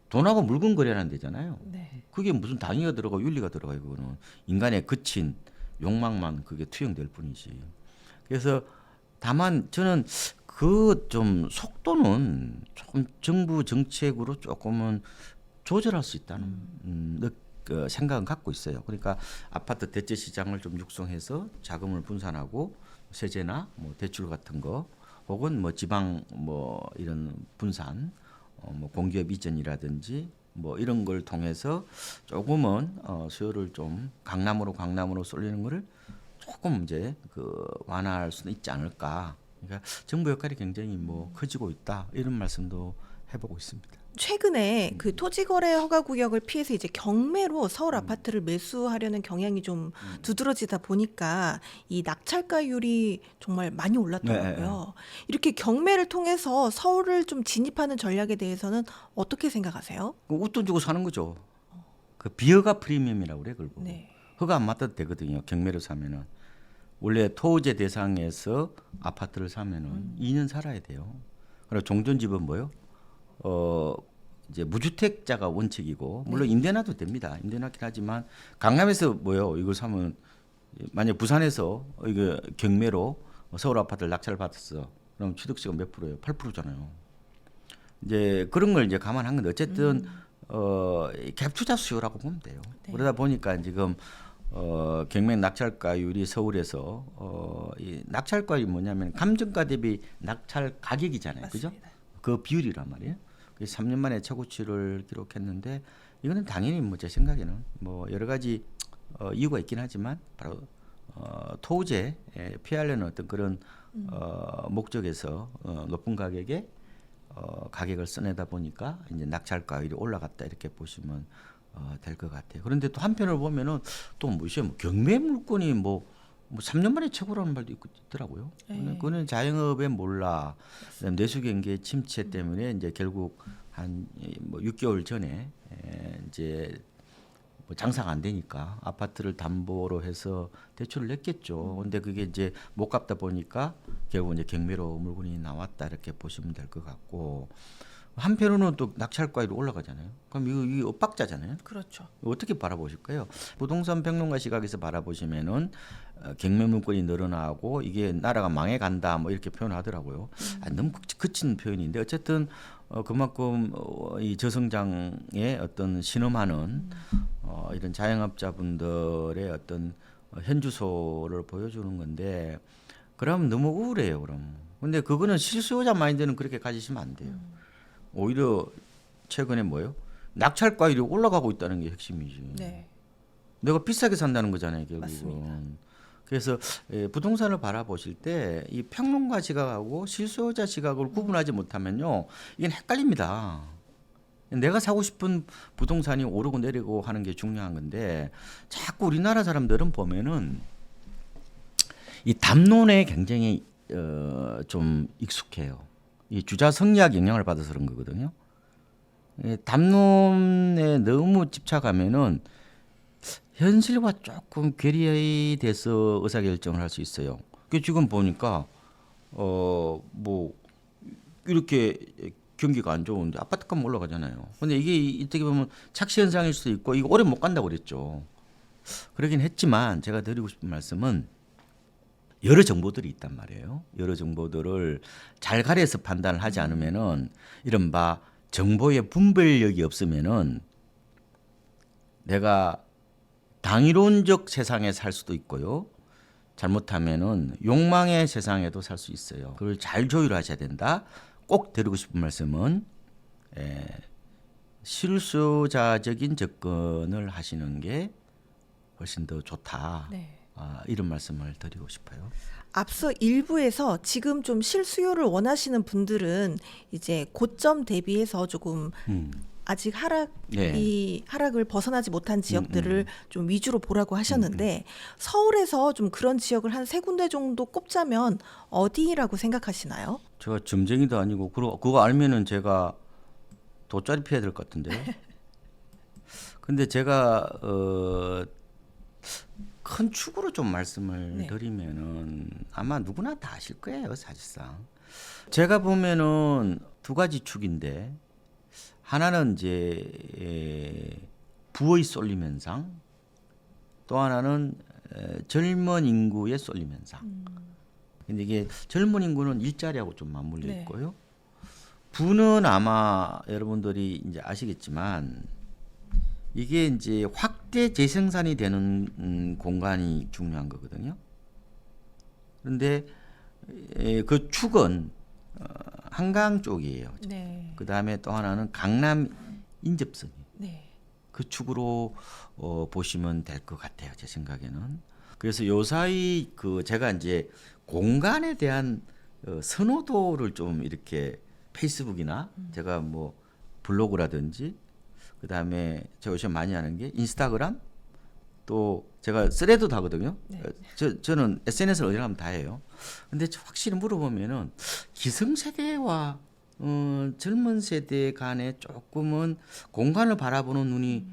돈하고 물건 거래하는 데잖아요. 그게 무슨 당위가 들어가고 윤리가 들어가요. 그거는 인간의 거친 욕망만 그게 투영될 뿐이지. 그래서 다만 저는 그 좀 속도는 조금 정부 정책으로 조금은 조절할 수 있다는 그 생각은 갖고 있어요. 그러니까 아파트 대체 시장을 좀 육성해서 자금을 분산하고 세제나 뭐 대출 같은 거 혹은 뭐 지방 뭐 이런 분산 뭐 공기업 이전이라든지 뭐 이런 걸 통해서 조금은 수요를 좀 강남으로 쏠리는 거를 조금 이제 그 완화할 수는 있지 않을까. 그러니까 정부 역할이 굉장히 뭐 커지고 있다 이런 말씀도 해보고 있습니다. 최근에 그 토지거래 허가구역을 피해서 이제 경매로 서울 아파트를 매수하려는 경향이 좀 두드러지다 보니까 이 낙찰가율이 정말 많이 올랐더라고요. 이렇게 경매를 통해서 서울을 좀 진입하는 전략에 대해서는 어떻게 생각하세요? 그 웃돈 주고 사는 거죠. 그 비허가 프리미엄이라고 그래 그걸 보고. 네. 허가 안 맞아도 되거든요. 경매로 사면은 원래 토제 대상에서 아파트를 사면은 2년 살아야 돼요. 그리고 종전집은 뭐요? 이제 무주택자가 원칙이고 물론 임대나도 됩니다. 임대나긴 하지만 강남에서 뭐요? 이걸 사면 만약 부산에서 이거 경매로 서울 아파트를 낙찰을 받았어. 그럼 취득세가 몇 프로예요? 8%잖아요. 이제 그런 걸 이제 감안한 건데 어쨌든 갭 투자 수요라고 보면 돼요. 네. 그러다 보니까 지금 경매 낙찰가율이 서울에서 이 낙찰가율이 뭐냐면 감정가 대비 낙찰 가격이잖아요. 그죠? 맞습니다. 그 비율이란 말이에요. 그래서 3년 만에 최고치를 기록했는데 이거는 당연히 뭐 제 생각에는 뭐 여러 가지 이유가 있긴 하지만 바로 토지에 피하려는 어떤 그런 목적에서 높은 가격에 가격을 써내다 보니까 이제 낙찰가율이 올라갔다 이렇게 보시면 될 것 같아요. 그런데 또 한편으로 보면은 또 뭐죠? 뭐 경매 물건이 뭐 3년 만에 최고라는 말도 있더라고요. 네. 그거는 자영업의 몰라, 그다음 내수 경기의 침체 때문에 이제 결국 한 뭐 6개월 전에 이제 뭐 장사가 안 되니까 아파트를 담보로 해서 대출을 냈겠죠. 근데 그게 이제 못 갚다 보니까 결국 이제 경매로 물건이 나왔다 이렇게 보시면 될 것 같고 한편으로는 또 낙찰가율이 올라가잖아요. 그럼 이거 엇박자잖아요. 그렇죠. 어떻게 바라보실까요? 부동산 평론가 시각에서 바라보시면은 경매 물건이 늘어나고 이게 나라가 망해간다 뭐 이렇게 표현하더라고요. 너무 그친 표현인데 어쨌든 그만큼 이 저성장에 어떤 신음하는 이런 자영업자분들의 어떤 현주소를 보여주는 건데 그럼 너무 우울해요. 그럼 근데 그거는 실수요자 마인드는 그렇게 가지시면 안 돼요. 오히려 최근에 뭐예요? 낙찰가율이 올라가고 있다는 게 핵심이지. 네. 내가 비싸게 산다는 거잖아요, 결국은. 맞습니다. 그래서 부동산을 바라보실 때 이 평론가 시각하고 실수요자 시각을 구분하지 못하면요, 이건 헷갈립니다. 내가 사고 싶은 부동산이 오르고 내리고 하는 게 중요한 건데 자꾸 우리나라 사람들은 보면은 이 담론에 굉장히 좀 익숙해요. 이 주자 성리학 영향을 받아서 그런 거거든요. 담론에 너무 집착하면은 현실과 조금 괴리돼서 의사결정을 할 수 있어요. 그 지금 보니까 뭐 이렇게 경기가 안 좋은데 아파트값 올라가잖아요. 근데 이게 어떻게 보면 착시 현상일 수도 있고 이거 오래 못 간다고 그랬죠. 그러긴 했지만 제가 드리고 싶은 말씀은 여러 정보들이 있단 말이에요. 여러 정보들을 잘 가려서 판단을 하지 않으면은 이른바 정보의 분별력이 없으면은 내가 당이론적 세상에 살 수도 있고요. 잘못하면은 욕망의 세상에도 살 수 있어요. 그걸 잘 조율하셔야 된다. 꼭 드리고 싶은 말씀은 실수요자적인 접근을 하시는 게 훨씬 더 좋다. 네. 이런 말씀을 드리고 싶어요. 앞서 일부에서 지금 좀 실수요를 원하시는 분들은 이제 고점 대비해서 조금 아직 하락을 벗어나지 못한 지역들을 좀 위주로 보라고 하셨는데 서울에서 좀 그런 지역을 한 세 군데 정도 꼽자면 어디라고 생각하시나요? 제가 점쟁이도 아니고 그거 알면은 제가 돗자리 피해야 될 것 같은데요. 근데 제가 큰 축으로 좀 말씀을 네. 드리면은 아마 누구나 다 아실 거예요, 사실상. 제가 보면은 두 가지 축인데 하나는 이제 부의 쏠림 현상, 또 하나는 젊은 인구의 쏠림 현상. 근데 이게 젊은 인구는 일자리하고 좀 맞물려 네. 있고요. 부는 아마 여러분들이 이제 아시겠지만 이게 이제 확대 재생산이 되는 공간이 중요한 거거든요. 그런데 그 축은 한강 쪽이에요. 네. 그 다음에 또 하나는 강남 인접선이. 네. 그 축으로 보시면 될 것 같아요. 제 생각에는. 그래서 요 사이 그 제가 이제 공간에 대한 선호도를 좀 이렇게 페이스북이나 제가 뭐 블로그라든지 그 다음에 제가 요즘 많이 하는 게 인스타그램 또 제가 스레드도 하거든요. 네. 저는 SNS를 어디 가면 다 해요. 근데 확실히 물어보면은 기성세대와 젊은 세대 간에 조금은 공간을 바라보는 눈이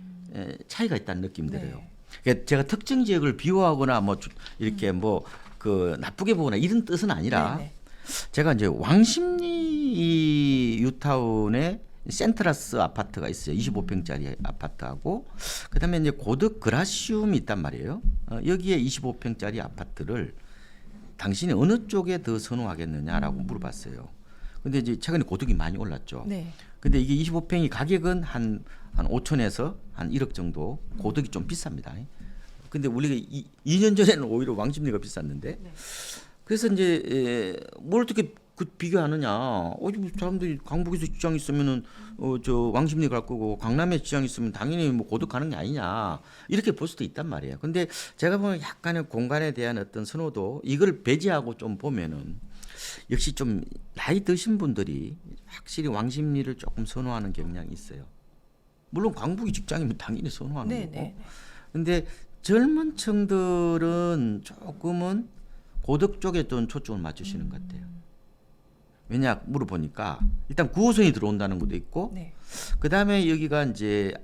차이가 있다는 느낌이 들어요. 네. 그러니까 제가 특정 지역을 비호하거나 뭐 이렇게 뭐 그 나쁘게 보거나 이런 뜻은 아니라 네. 제가 이제 왕십리 뉴타운에 센트라스 아파트가 있어요. 25평짜리 아파트하고 그다음에 이제 고덕 그라시움이 있단 말이에요. 여기에 25평짜리 아파트를 당신이 어느 쪽에 더 선호하겠느냐라고 물어봤어요. 근데 이제 최근에 고덕이 많이 올랐죠. 네. 근데 이게 25평이 가격은 한 5천에서 한 1억 정도. 고덕이 좀 비쌉니다. 근데 우리가 2년 전에는 오히려 왕십리가 비쌌는데 네. 그래서 이제 뭘 어떻게 그 비교하느냐? 사람들이 강북에서 직장 있으면은 저 왕십리 갈 거고 강남에 직장 있으면 당연히 뭐 고덕 가는 게 아니냐 이렇게 볼 수도 있단 말이에요. 근데 제가 보면 약간의 공간에 대한 어떤 선호도 이걸 배제하고 좀 보면은 역시 좀 나이 드신 분들이 확실히 왕십리를 조금 선호하는 경향이 있어요. 물론 강북이 직장이면 당연히 선호하는 네. 거고. 네. 근데 젊은 층들은 조금은 고덕 쪽에 좀 초점을 맞추시는 것 같아요. 왜냐 물어보니까 일단 9호선이 들어온다는 것도 있고 네. 그다음에 여기가 이제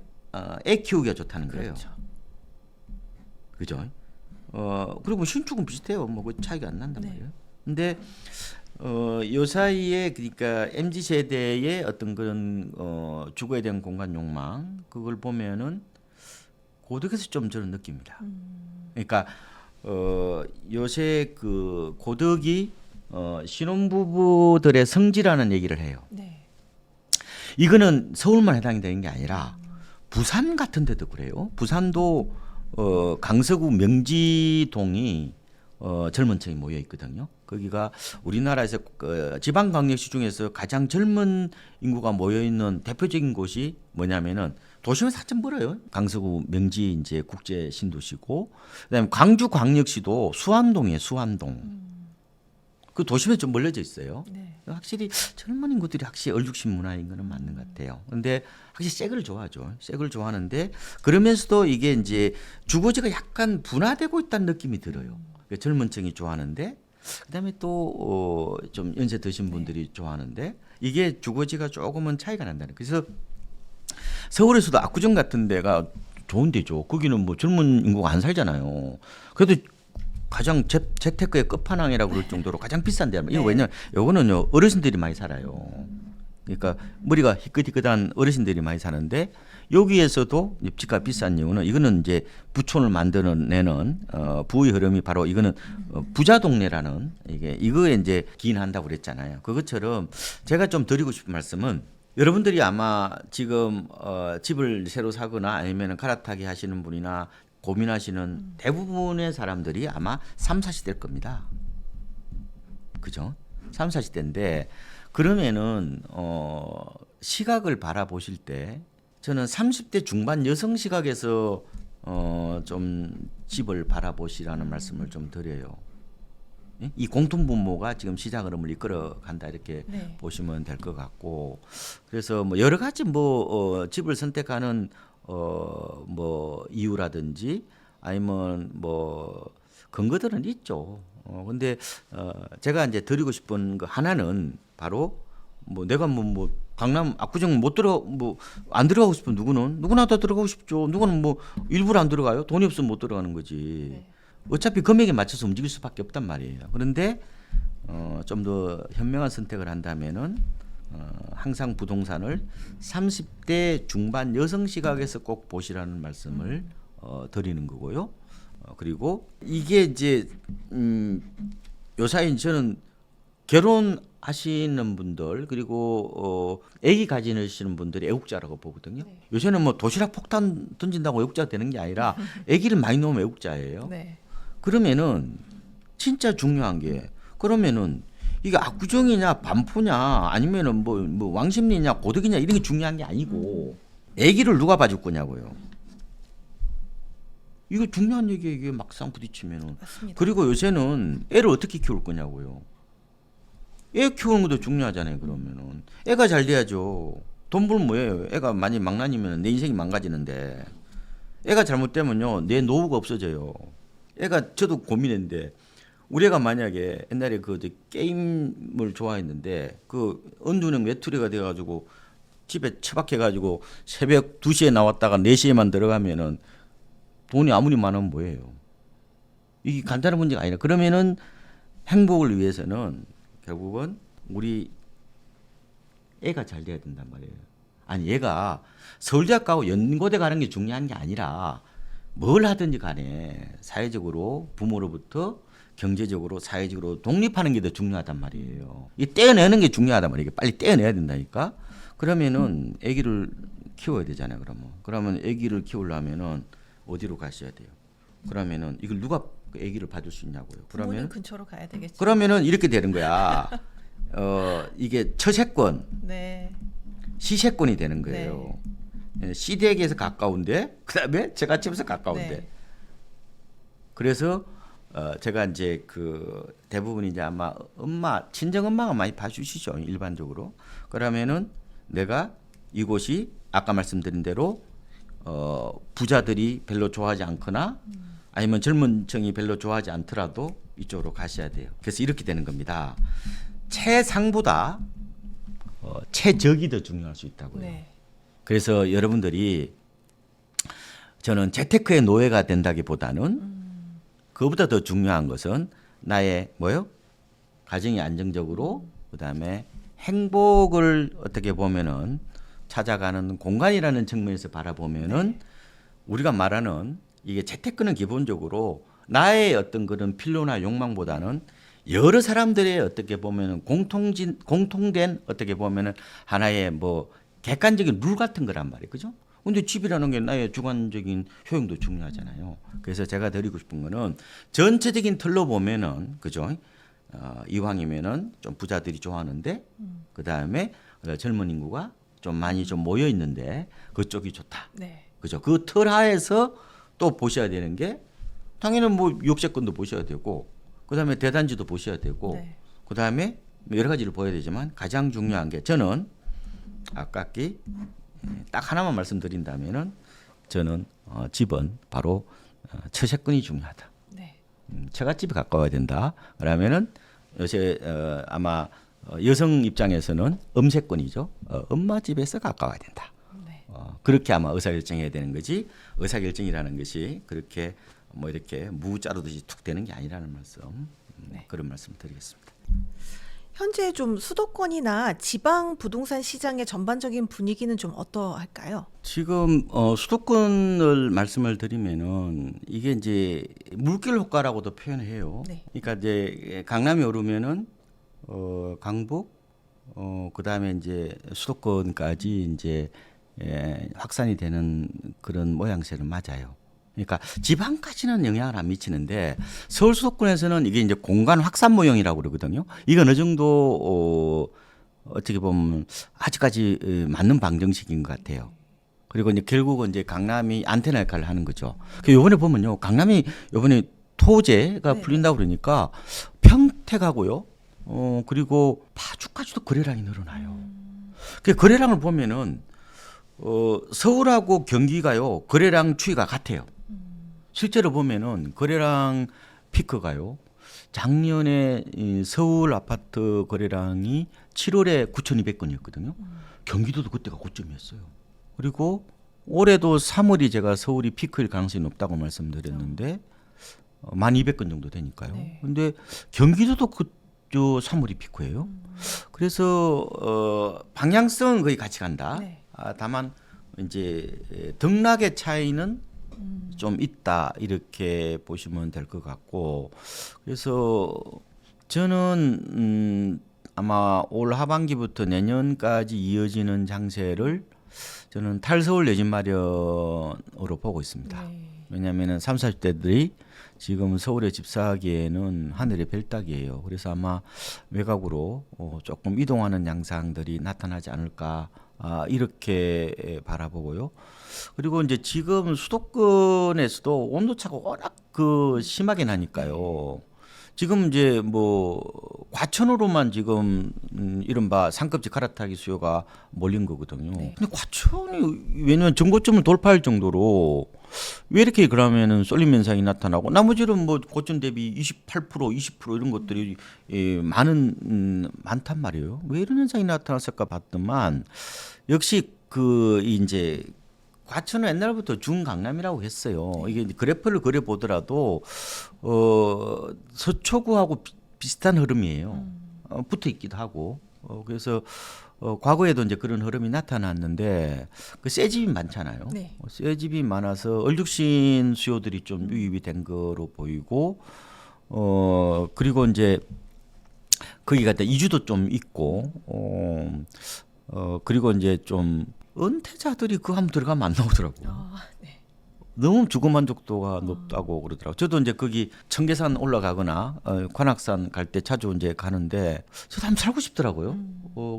애 키우기가 좋다는 거예요. 그렇죠. 그죠? 그리고 신축은 비슷해요. 뭐 그 차이가 안 난단 네. 말이에요. 근데 요 사이에 그러니까 MZ 세대의 어떤 그런 주거에 대한 공간 욕망 그걸 보면은 고덕에서 좀 저는 느낍니다. 그러니까 요새 그 고덕이 신혼부부들의 성지라는 얘기를 해요. 네. 이거는 서울만 해당이 되는 게 아니라 부산 같은 데도 그래요. 부산도 강서구 명지동이 젊은 층이 모여 있거든요. 거기가 우리나라에서 지방광역시 중에서 가장 젊은 인구가 모여 있는 대표적인 곳이 뭐냐면은 도심에서 한참 멀어요. 강서구 명지 이제 국제 신도시고 그다음에 광주광역시도 수암동이에요. 수암동. 그 도심에 좀 멀려져 있어요. 네. 확실히 젊은 인구들이 확실히 얼죽심 문화인 거는 맞는 것 같아요. 근데 확실히 새 걸 좋아하죠. 새 걸 좋아하는데 그러면서도 이게 이제 주거지가 약간 분화되고 있다는 느낌이 들어요. 그러니까 젊은 층이 좋아하는데 그다음에 또 좀 연세 드신 분들이 좋아하는데 이게 주거지가 조금은 차이가 난다는. 그래서 서울에서도 압구정 같은 데가 좋은 데죠. 거기는 뭐 젊은 인구가 안 살잖아요. 그래도 가장 재테크의 끝판왕이라고 그럴 정도로 가장 비싼 데야. 이거 네. 왜냐? 요거는요 어르신들이 많이 살아요. 그러니까 머리가 희끗희끗한 어르신들이 많이 사는데 여기에서도 집값 비싼 이유는 이거는 이제 부촌을 만들어내는 부의 흐름이 바로 이거는 부자 동네라는 이거에 이제 기인한다고 그랬잖아요. 그것처럼 제가 좀 드리고 싶은 말씀은 여러분들이 아마 지금 집을 새로 사거나 아니면 갈아타기 하시는 분이나 고민하시는 대부분의 사람들이 아마 3, 40대일 겁니다. 그죠? 3, 40대인데 그러면은 시각을 바라보실 때 저는 30대 중반 여성 시각에서 좀 집을 바라보시라는 말씀을 좀 드려요. 예? 이 공통분모가 지금 시장 흐름을 이끌어 간다 이렇게 네. 보시면 될 것 같고 그래서 뭐 여러 가지 뭐 집을 선택하는 뭐 이유라든지 아니면 뭐 근거들은 있죠. 근데 제가 이제 드리고 싶은 거 하나는 바로 뭐 내가 뭐 강남 압구정 못 들어 뭐 안 들어가고 싶은 누구나 다 들어가고 싶죠. 누구는 뭐 일부러 안 들어가요. 돈이 없으면 못 들어가는 거지. 네. 어차피 금액에 맞춰서 움직일 수밖에 없단 말이에요. 그런데 좀 더 현명한 선택을 한다면은 항상 부동산을 30대 중반 여성 시각에서 꼭 보시라는 말씀을 드리는 거고요. 그리고 이게 이제 요사이 저는 결혼 하시는 분들 그리고 애기 가지시는 분들이 애국자라고 보거든요. 네. 요새는 뭐 도시락 폭탄 던진다고 애국자가 되는 게 아니라 애기를 많이 놓으면 애국자예요. 네. 그러면은 진짜 중요한 게 그러면은 이게 압구정이냐 반포냐 아니면은 뭐 왕십리냐 고덕이냐 이런 게 중요한 게 아니고 애기를 누가 봐줄 거냐고요. 이거 중요한 얘기에 이게 막상 부딪히면은 맞습니다. 그리고 요새는 애를 어떻게 키울 거냐고요. 애 키우는 것도 중요하잖아요. 그러면은 애가 잘 돼야죠. 돈 벌면 뭐예요? 애가 많이 망나니면 내 인생이 망가지는데 애가 잘못되면요 내 노후가 없어져요. 애가 저도 고민했는데 우리 애가 만약에 옛날에 그 게임을 좋아했는데 그 은둔형 외투리가 돼가지고 집에 처박혀가지고 새벽 2시에 나왔다가 4시에만 들어가면은 돈이 아무리 많으면 뭐예요? 이게 간단한 문제가 아니라 그러면은 행복을 위해서는 결국은 우리 애가 잘 돼야 된단 말이에요. 아니 얘가 서울대학 가고 연고대 가는 게 중요한 게 아니라 뭘 하든지 간에 사회적으로 부모로부터 경제적으로 사회적으로 독립하는 게 더 중요하단 말이에요. 이 떼어내는 게 중요하단 말이에요. 빨리 떼어내야 된다니까. 그러면은 아기를 키워야 되잖아요. 그러면 아기를 키우려면은 어디로 가셔야 돼요? 그러면은 이걸 누가 아기를 봐줄 수 있냐고요. 부모님 그러면 근처로 가야 되겠죠. 그러면은 이렇게 되는 거야. 이게 처세권, 네. 시세권이 되는 거예요. 시댁에서 가까운데 그다음에 제갓집에서 가까운데. 네. 그래서 제가 이제 그 대부분 이제 아마 친정 엄마가 많이 봐주시죠 일반적으로. 그러면은 내가 이곳이 아까 말씀드린 대로 부자들이 별로 좋아하지 않거나 아니면 젊은 층이 별로 좋아하지 않더라도 이쪽으로 가셔야 돼요. 그래서 이렇게 되는 겁니다. 최상보다 최적이 더 중요할 수 있다고요. 네. 그래서 여러분들이 저는 재테크의 노예가 된다기보다는 그보다 더 중요한 것은 나의 가정이 안정적으로 그다음에 행복을 어떻게 보면은 찾아가는 공간이라는 측면에서 바라보면은 우리가 말하는 이게 재테크는 기본적으로 나의 어떤 그런 필요나 욕망보다는 여러 사람들의 어떻게 보면은 공통된 어떻게 보면은 하나의 객관적인 룰 같은 거란 말이에요. 그죠? 근데 집이라는 게 나의 주관적인 효용도 중요하잖아요. 그래서 제가 드리고 싶은 거는 전체적인 틀로 보면은 그죠? 이왕이면은 좀 부자들이 좋아하는데 그다음에 젊은 인구가 좀 많이 좀 모여 있는데 그쪽이 좋다. 네. 그죠? 그 틀 하에서 또 보셔야 되는 게 당연히 역세권도 보셔야 되고 그다음에 대단지도 보셔야 되고 네. 그다음에 여러 가지를 보여야 되지만 가장 중요한 게 저는 아깝게 딱 하나만 말씀드린다면은 저는 집은 바로 처세권이 중요하다. 네. 처갓집에 가까워야 된다. 그러면은 요새 아마 여성 입장에서는 엄세권이죠. 엄마 집에서 가까워야 된다. 네. 그렇게 아마 의사결정해야 되는 거지. 의사결정이라는 것이 그렇게 이렇게 무 자르듯이 툭 되는 게 아니라는 말씀. 네. 그런 말씀 드리겠습니다. 현재 좀 수도권이나 지방 부동산 시장의 전반적인 분위기는 좀 어떠할까요? 지금 수도권을 말씀을 드리면은 이게 이제 물결 효과라고도 표현해요. 네. 그러니까 이제 강남이 오르면은 강북 그다음에 이제 수도권까지 이제 확산이 되는 그런 모양새는 맞아요. 그러니까 지방까지는 영향을 안 미치는데 서울 수도권에서는 이게 이제 공간 확산 모형이라고 그러거든요. 이거 어느 정도 어떻게 보면 아직까지 맞는 방정식인 것 같아요. 그리고 이제 결국은 이제 강남이 안테나 역할을 하는 거죠. 그 요번에 보면요, 강남이 요번에 토제가 네. 풀린다고 그러니까 평택하고요, 그리고 파주까지도 거래량이 늘어나요. 그 거래량을 보면은 서울하고 경기가요 거래량 추이가 같아요. 실제로 보면은 거래량 피크가요. 작년에 이 서울 아파트 거래량이 7월에 9,200건이었거든요. 경기도도 그때가 고점이었어요. 그리고 올해도 3월이 제가 서울이 피크일 가능성이 높다고 말씀드렸는데 1,200건 정도 되니까요. 네. 근데 경기도도 저 3월이 피크예요. 그래서 방향성은 거의 같이 간다. 네. 다만 이제 등락의 차이는 좀 있다 이렇게 보시면 될 것 같고 그래서 저는 아마 올 하반기부터 내년까지 이어지는 장세를 저는 탈서울 내 집 마련으로 보고 있습니다. 네. 왜냐하면 30, 40대들이 지금 서울에 집 사기에는 하늘의 별따기예요. 그래서 아마 외곽으로 조금 이동하는 양상들이 나타나지 않을까 이렇게 바라보고요. 그리고 이제 지금 수도권에서도 온도차가 워낙 심하게 나니까요. 지금 이제 뭐 과천으로만 지금 이른바 상급지 갈아타기 수요가 몰린 거거든요. 네. 근데 과천이 왜냐면 전고점을 돌파할 정도로 왜 이렇게 그러면은 쏠림 현상이 나타나고 나머지는 뭐 고점 대비 28% 20% 이런 것들이 많단 말이에요. 왜 이런 현상이 나타났을까 봤더만 역시 이제 과천은 옛날부터 중강남이라고 했어요. 이게 그래프를 그려 보더라도 서초구하고 비슷한 흐름이에요. 붙어 있기도 하고. 그래서 과거에도 이제 그런 흐름이 나타났는데 새 집이 많잖아요. 네. 새 집이 많아서 얼죽신 수요들이 좀 유입이 된 거로 보이고 그리고 이제 거기가 이주도 좀 있고 그리고 이제 좀 은퇴자들이 그거 한번 들어가면 안 나오더라고요. 네. 너무 주거 만족도가 높다고 그러더라고요. 저도 이제 거기 청계산 올라가거나 관악산 갈 때 자주 이제 가는데 저도 한번 살고 싶더라고요.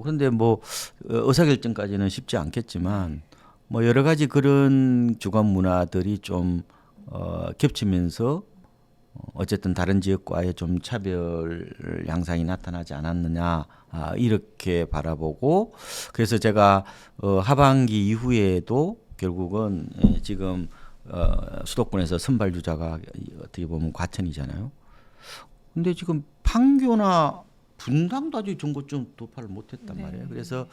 그런데 뭐 의사결정까지는 쉽지 않겠지만 뭐 여러 가지 그런 주거 문화들이 좀 겹치면서 어쨌든 다른 지역과의 좀 차별 양상이 나타나지 않았느냐 이렇게 바라보고 그래서 제가 하반기 이후에도 결국은 지금 수도권에서 선발 주자가 어떻게 보면 과천이잖아요. 근데 지금 판교나 분당도 아직 전고점 돌파를 못했단 네. 말이에요. 그래서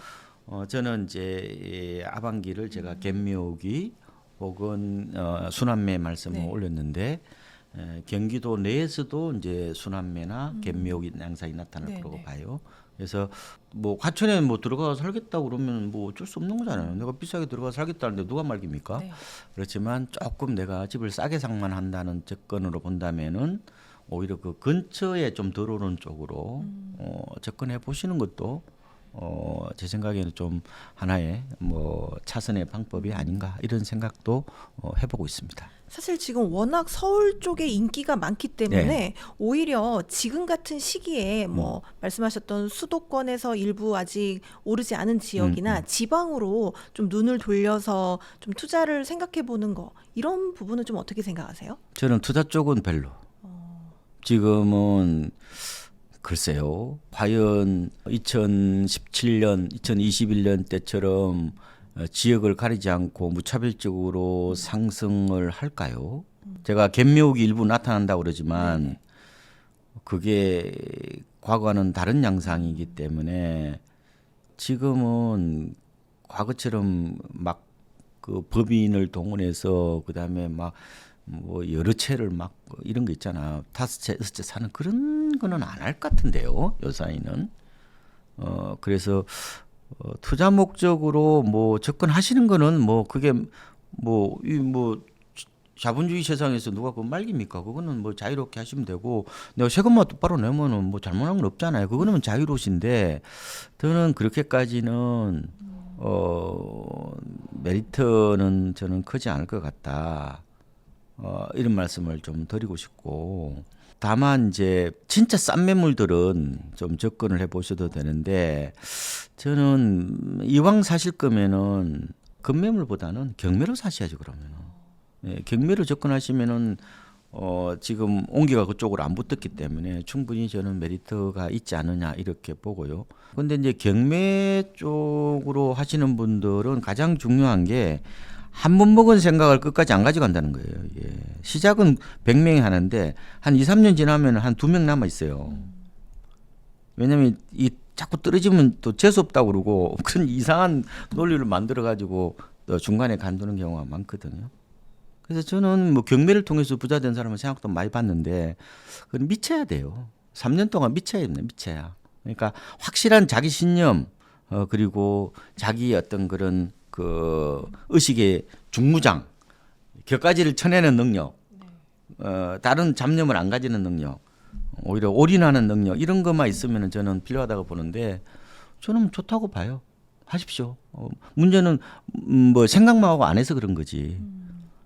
저는 이제 하반기를 제가 갯묘기 혹은 순환매 말씀을 네. 올렸는데 경기도 내에서도 이제 순환매나 갯묘기 양상이 나타날 네, 거라고 네. 봐요. 그래서 뭐 과천에 뭐 들어가 살겠다 그러면 뭐 어쩔 수 없는 거잖아요. 내가 비싸게 들어가 살겠다는데 누가 말깁니까? 네. 그렇지만 조금 내가 집을 싸게 상만한다는 접근으로 본다면은 오히려 그 근처에 좀 덜 오는 쪽으로 접근해 보시는 것도 제 생각에는 좀 하나의 뭐 차선의 방법이 아닌가 이런 생각도 해보고 있습니다. 사실 지금 워낙 서울 쪽에 인기가 많기 때문에 네. 오히려 지금 같은 시기에 뭐 말씀하셨던 수도권에서 일부 아직 오르지 않은 지역이나 지방으로 좀 눈을 돌려서 좀 투자를 생각해 보는 거 이런 부분은 좀 어떻게 생각하세요? 저는 투자 쪽은 별로. 지금은 글쎄요. 과연 2017년, 2021년 때처럼 지역을 가리지 않고 무차별적으로 상승을 할까요? 제가 갯묘기 일부 나타난다고 그러지만 그게 과거와는 다른 양상이기 때문에 지금은 과거처럼 막 그 법인을 동원해서 그다음에 막 뭐 여러 채를 막 이런 거 있잖아. 5채, 6채 사는 그런 거는 안 할 것 같은데요. 요사이는. 그래서 투자 목적으로 뭐 접근하시는 거는 뭐 그게 뭐 자본주의 세상에서 누가 그거 말깁니까? 그거는 뭐 자유롭게 하시면 되고 내가 세금만 똑바로 내면은 뭐 잘못한 건 없잖아요. 그거는 자유로우신데 저는 그렇게까지는 메리트는 저는 크지 않을 것 같다. 이런 말씀을 좀 드리고 싶고 다만 이제 진짜 싼 매물들은 좀 접근을 해 보셔도 되는데 저는 이왕 사실 거면은 급매물보다는 경매로 사셔야죠 그러면은. 네, 경매로 접근하시면은 지금 온기가 그쪽으로 안 붙었기 때문에 충분히 저는 메리트가 있지 않느냐 이렇게 보고요. 근데 이제 경매 쪽으로 하시는 분들은 가장 중요한 게 한 번 먹은 생각을 끝까지 안 가져간다는 거예요. 예. 시작은 100명이 하는데 한 2, 3년 지나면 한 2명 남아 있어요. 왜냐면 이 자꾸 떨어지면 또 재수 없다고 그러고 그런 이상한 논리를 만들어 가지고 중간에 간두는 경우가 많거든요. 그래서 저는 뭐 경매를 통해서 부자 된 사람은 생각도 많이 봤는데 그건 미쳐야 돼요. 3년 동안 미쳐야 됩니다. 미쳐야. 그러니까 확실한 자기 신념 그리고 자기 어떤 그런 그 의식의 중무장 격가지를 쳐내는 능력 다른 잡념을 안 가지는 능력 오히려 올인하는 능력 이런 것만 있으면 저는 필요하다고 보는데 저는 좋다고 봐요. 하십시오. 문제는 뭐 생각만 하고 안 해서 그런 거지.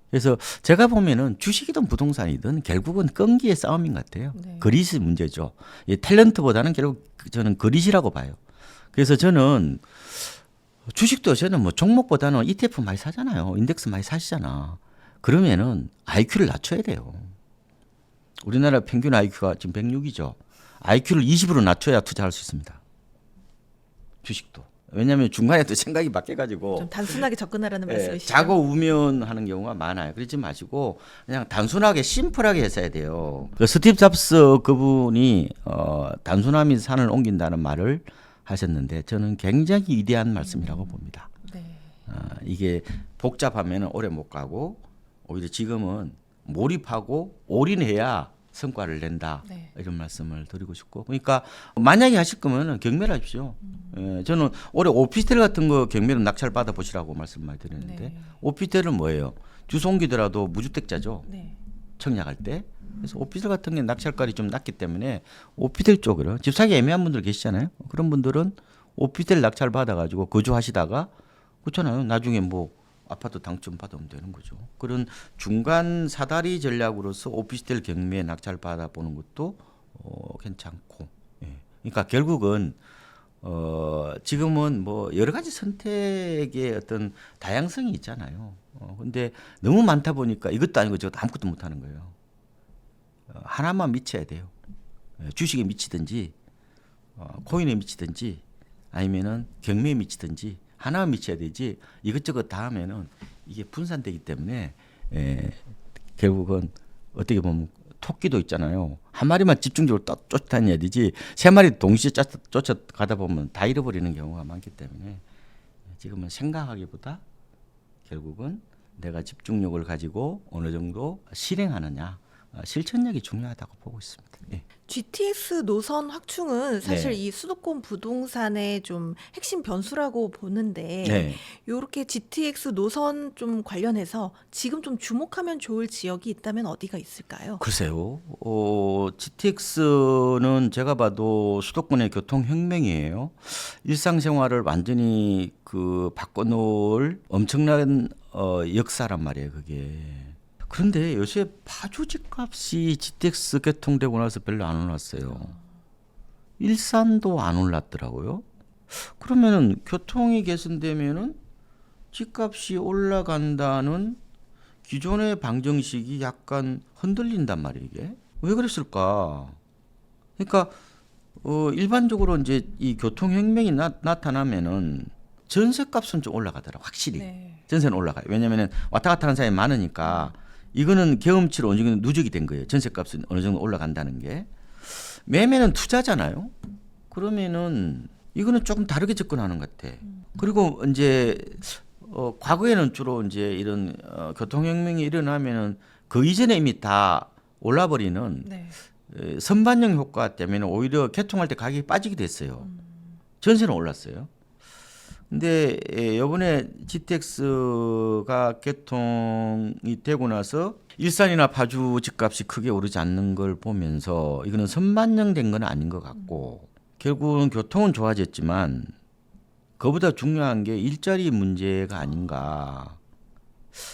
그래서 제가 보면은 주식이든 부동산이든 결국은 끈기의 싸움인 것 같아요. 네. 그릿이 문제죠. 이 탤런트보다는 결국 저는 그릿이라고 봐요. 그래서 저는 주식도 저는 뭐 종목보다는 ETF 많이 사잖아요. 인덱스 많이 사시잖아. 그러면은 IQ를 낮춰야 돼요. 우리나라 평균 IQ가 지금 106이죠. IQ를 20으로 낮춰야 투자할 수 있습니다. 주식도. 왜냐하면 중간에 또 생각이 바뀌어가지고 좀 단순하게 접근하라는 말씀이시죠? 자고 우면하는 경우가 많아요. 그러지 마시고 그냥 단순하게 심플하게 했어야 돼요. 그 스티브 잡스 그분이 단순함이 산을 옮긴다는 말을 하셨는데 저는 굉장히 위대한 말씀이라고 봅니다. 네. 이게 복잡하면 오래 못 가고 오히려 지금은 몰입하고 올인해야 성과를 낸다. 네. 이런 말씀을 드리고 싶고 그러니까 만약에 하실 거면 경매를 하십시오. 저는 올해 오피스텔 같은 거 경매로 낙찰 받아 보시라고 말씀 많이 드렸는데 네. 오피스텔은 뭐예요? 주소 옮기더라도 무주택자죠. 네. 청약할 때. 그래서 오피스텔 같은 게 낙찰가율이 좀 낮기 때문에 오피스텔 쪽으로 집 사기 애매한 분들 계시잖아요. 그런 분들은 오피스텔 낙찰 받아가지고 거주하시다가 그렇잖아요. 나중에 뭐 아파트 당첨 받으면 되는 거죠. 그런 중간 사다리 전략으로서 오피스텔 경매 낙찰 받아보는 것도 괜찮고. 예. 그러니까 결국은 지금은 뭐 여러 가지 선택의 어떤 다양성이 있잖아요. 근데 너무 많다 보니까 이것도 아니고 저것도 아무것도 못 하는 거예요. 하나만 미쳐야 돼요. 주식에 미치든지 코인에 미치든지 아니면은 경매에 미치든지 하나만 미쳐야 되지 이것저것 다 하면은 이게 분산되기 때문에 결국은 어떻게 보면 토끼도 있잖아요. 한 마리만 집중적으로 쫓아다녀야 되지 세 마리 동시에 쫓아가다 보면 다 잃어버리는 경우가 많기 때문에 지금은 생각하기보다 결국은 내가 집중력을 가지고 어느 정도 실행하느냐 실천력이 중요하다고 보고 있습니다. 예. GTX 노선 확충은 사실 네. 이 수도권 부동산의 좀 핵심 변수라고 보는데 네. 이렇게 GTX 노선 좀 관련해서 지금 좀 주목하면 좋을 지역이 있다면 어디가 있을까요? 글쎄요. GTX는 제가 봐도 수도권의 교통혁명이에요. 일상생활을 완전히 그 바꿔놓을 엄청난 역사란 말이에요. 그게. 그런데 요새 파주 집값이 GTX 개통되고 나서 별로 안 올랐어요. 일산도 안 올랐더라고요. 그러면은 교통이 개선되면은 집값이 올라간다는 기존의 방정식이 약간 흔들린단 말이에요. 이게 왜 그랬을까? 그러니까 일반적으로 이제 이 교통혁명이 나타나면은 전세값은 좀 올라가더라. 확실히 네. 전세는 올라가요. 왜냐면은 왔다 갔다 하는 사람이 많으니까 이거는 경험치로 어느 정도 누적이 된 거예요. 전세값은 어느 정도 올라간다는 게. 매매는 투자잖아요. 그러면은 이거는 조금 다르게 접근하는 것 같아. 그리고 이제 과거에는 주로 이제 이런 교통혁명이 일어나면은 그 이전에 이미 다 올라버리는 네. 선반영 효과 때문에 오히려 개통할 때 가격이 빠지기도 했어요. 전세는 올랐어요. 근데 이번에 GTX가 개통이 되고 나서 일산이나 파주 집값이 크게 오르지 않는 걸 보면서 이거는 선반영된 건 아닌 것 같고 결국은 교통은 좋아졌지만 그보다 중요한 게 일자리 문제가 아닌가.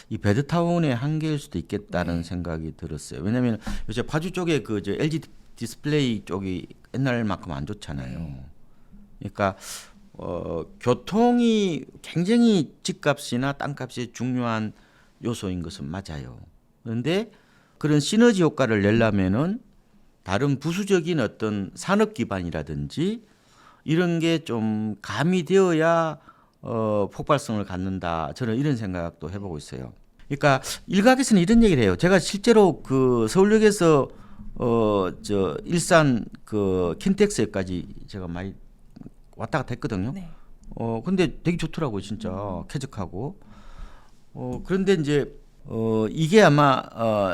이 배드타운의 한계일 수도 있겠다는 생각이 들었어요. 왜냐하면 요새 파주 쪽에 그 LG 디스플레이 쪽이 옛날만큼 안 좋잖아요. 그러니까 교통이 굉장히 집값이나 땅값이 중요한 요소인 것은 맞아요. 그런데 그런 시너지 효과를 내려면은 다른 부수적인 어떤 산업 기반이라든지 이런 게 좀 가미되어야 폭발성을 갖는다. 저는 이런 생각도 해보고 있어요. 그러니까 일각에서는 이런 얘기를 해요. 제가 실제로 그 서울역에서 일산 그 킨텍스까지 제가 많이 왔다 갔다 했거든요. 네. 근데 되게 좋더라고요, 진짜 쾌적하고. 그런데 이제 이게 아마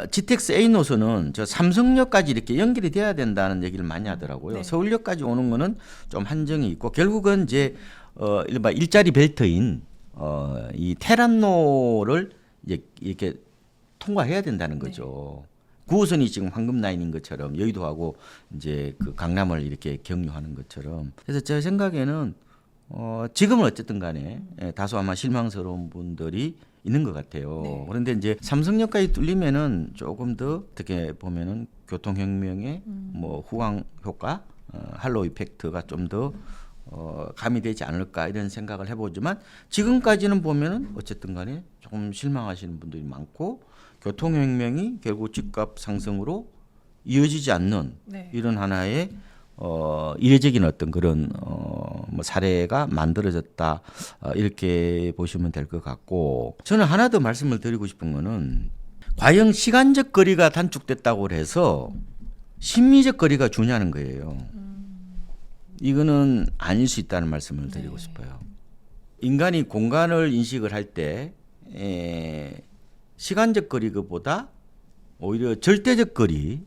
GTX A 노선은 저 삼성역까지 이렇게 연결이 돼야 된다는 얘기를 많이 하더라고요. 네. 서울역까지 오는 거는 좀 한정이 있고 결국은 이제 일반 일자리 벨트인 이 테란로를 이제 이렇게 통과해야 된다는 거죠. 9호선이 지금 황금 라인인 것처럼 여의도하고 이제 그 강남을 이렇게 경유하는 것처럼. 그래서 제 생각에는 지금은 어쨌든 간에 다소 아마 실망스러운 분들이 있는 것 같아요. 네. 그런데 이제 삼성역까지 뚫리면은 조금 더 어떻게 보면은 교통혁명의 뭐 후광 효과, 할로우 이펙트가 좀 더 가미되지 않을까 이런 생각을 해보지만 지금까지는 보면은 어쨌든 간에 조금 실망하시는 분들이 많고 교통혁명이 결국 집값 상승으로 이어지지 않는 네. 이런 하나의 이례적인 어떤 그런 뭐 사례가 만들어졌다 이렇게 보시면 될 것 같고 저는 하나 더 말씀을 드리고 싶은 거는 과연 시간적 거리가 단축됐다고 해서 심리적 거리가 주냐는 거예요. 이거는 아닐 수 있다는 말씀을 드리고 싶어요. 인간이 공간을 인식을 할 때 시간적 거리보다 오히려 절대적 거리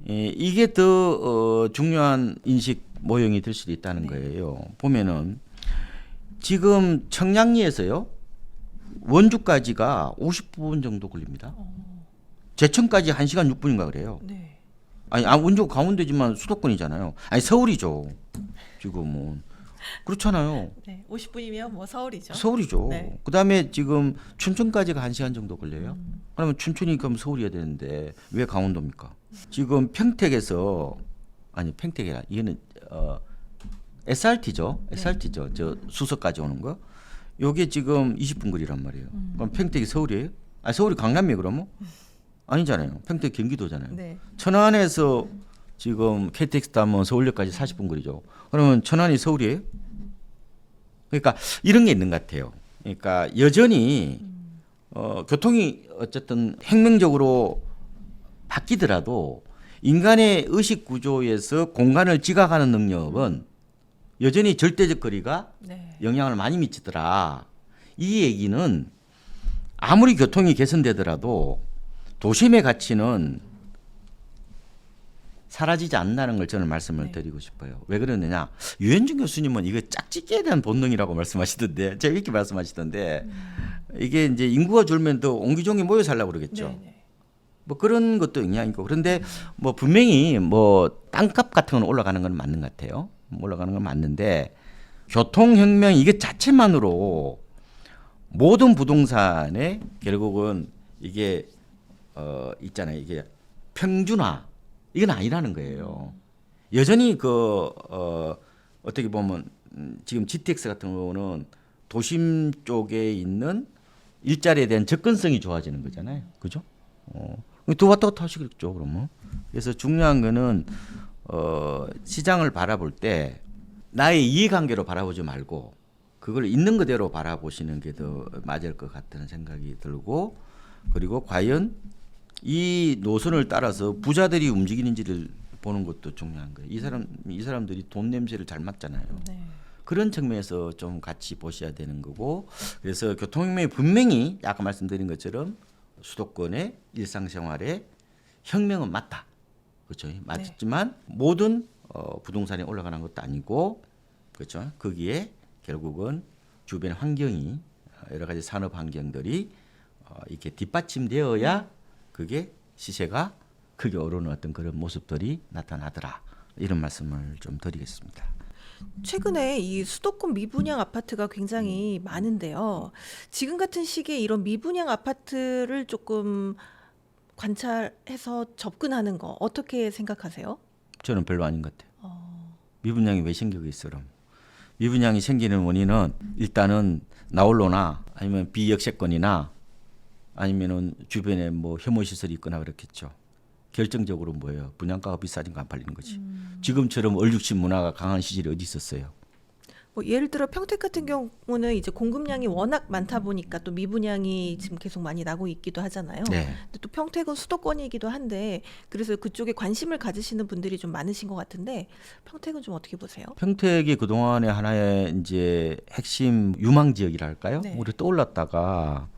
이게 더 중요한 인식 모형이 될 수도 있다는 거예요. 보면은 지금 청량리에서요 원주까지가 50분 정도 걸립니다. 제천까지 1시간 6분인가 그래요. 네. 아니 원주가 강원도지만 수도권이잖아요. 아니 서울이죠. 지금은 그렇잖아요. 네. 50분이면 뭐 서울이죠. 서울이죠. 네. 그다음에 지금 춘천까지가 1시간 정도 걸려요. 그러면 춘천이 그럼 서울이어야 되는데 왜 강원도입니까? 지금 평택에서 아니 평택이라 이거는 SRT죠. SRT죠. 저 수서까지 오는 거. 요게 지금 20분 거리란 말이에요. 그럼 평택이 서울이에요? 아 서울이 강남이에요 그러면? 아니잖아요. 평택 경기도잖아요. 네. 천안에서 지금 KTX 타면 서울역까지 40분 거리죠. 그러면 천안이 서울이에요? 그러니까 이런 게 있는 것 같아요. 그러니까 여전히 교통이 어쨌든 혁명적으로 바뀌더라도 인간의 의식 구조에서 공간을 지각하는 능력은 여전히 절대적 거리가 네. 영향을 많이 미치더라. 이 얘기는 아무리 교통이 개선되더라도 도심의 가치는 사라지지 않는다는 걸 저는 말씀을 드리고 싶어요. 왜 그러느냐? 유현준 교수님은 이거 짝짓기에 대한 본능이라고 말씀하시던데, 제가 이렇게 말씀하시던데, 이게 이제 인구가 줄면 더 옹기종기 모여 살라고 그러겠죠. 네. 뭐 그런 것도 영향이 있고, 그런데 뭐 분명히 뭐 땅값 같은 건 올라가는 건 맞는 것 같아요. 올라가는 건 맞는데, 교통혁명 이게 자체만으로 모든 부동산에 결국은 이게 있잖아요. 이게 평준화 이건 아니라는 거예요. 여전히 어떻게 보면 지금 GTX 같은 경우는 도심 쪽에 있는 일자리에 대한 접근성이 좋아지는 거잖아요. 그죠? 또 왔다 갔다 하시겠죠, 그러면. 그래서 중요한 거는 시장을 바라볼 때 나의 이해관계로 바라보지 말고 그걸 있는 그대로 바라보시는 게 더 맞을 것 같다는 생각이 들고 그리고 과연 이 노선을 따라서 부자들이 움직이는지를 보는 것도 중요한 거예요. 이 사람들이 돈 냄새를 잘 맡잖아요. 네. 그런 측면에서 좀 같이 보셔야 되는 거고 그래서 교통혁명이 분명히 아까 말씀드린 것처럼 수도권의 일상생활에 혁명은 맞다. 그렇죠. 맞지만 모든 부동산이 올라가는 것도 아니고 그렇죠. 거기에 결국은 주변 환경이 여러 가지 산업 환경들이 이렇게 뒷받침되어야 그게 시세가 크게 오르는 어떤 그런 모습들이 나타나더라. 이런 말씀을 좀 드리겠습니다. 최근에 이 수도권 미분양 아파트가 굉장히 많은데요. 지금 같은 시기에 이런 미분양 아파트를 조금 관찰해서 접근하는 거 어떻게 생각하세요? 저는 별로 아닌 것 같아요. 미분양이 왜 생기겠어 그럼? 미분양이 생기는 원인은 일단은 나홀로나 아니면 비역세권이나 아니면은 주변에 뭐 혐오 시설이 있거나 그렇겠죠. 결정적으로 뭐예요? 분양가가 비싸니까 안 팔리는 거지. 지금처럼 얼죽심 문화가 강한 시절이 어디 있었어요? 뭐 예를 들어 평택 같은 경우는 이제 공급량이 워낙 많다 보니까 또 미분양이 지금 계속 많이 나고 있기도 하잖아요. 네. 근데 또 평택은 수도권이기도 한데 그래서 그쪽에 관심을 가지시는 분들이 좀 많으신 것 같은데 평택은 좀 어떻게 보세요? 평택이 그동안에 하나의 이제 핵심 유망 지역이랄까요? 네. 우리 떠올랐다가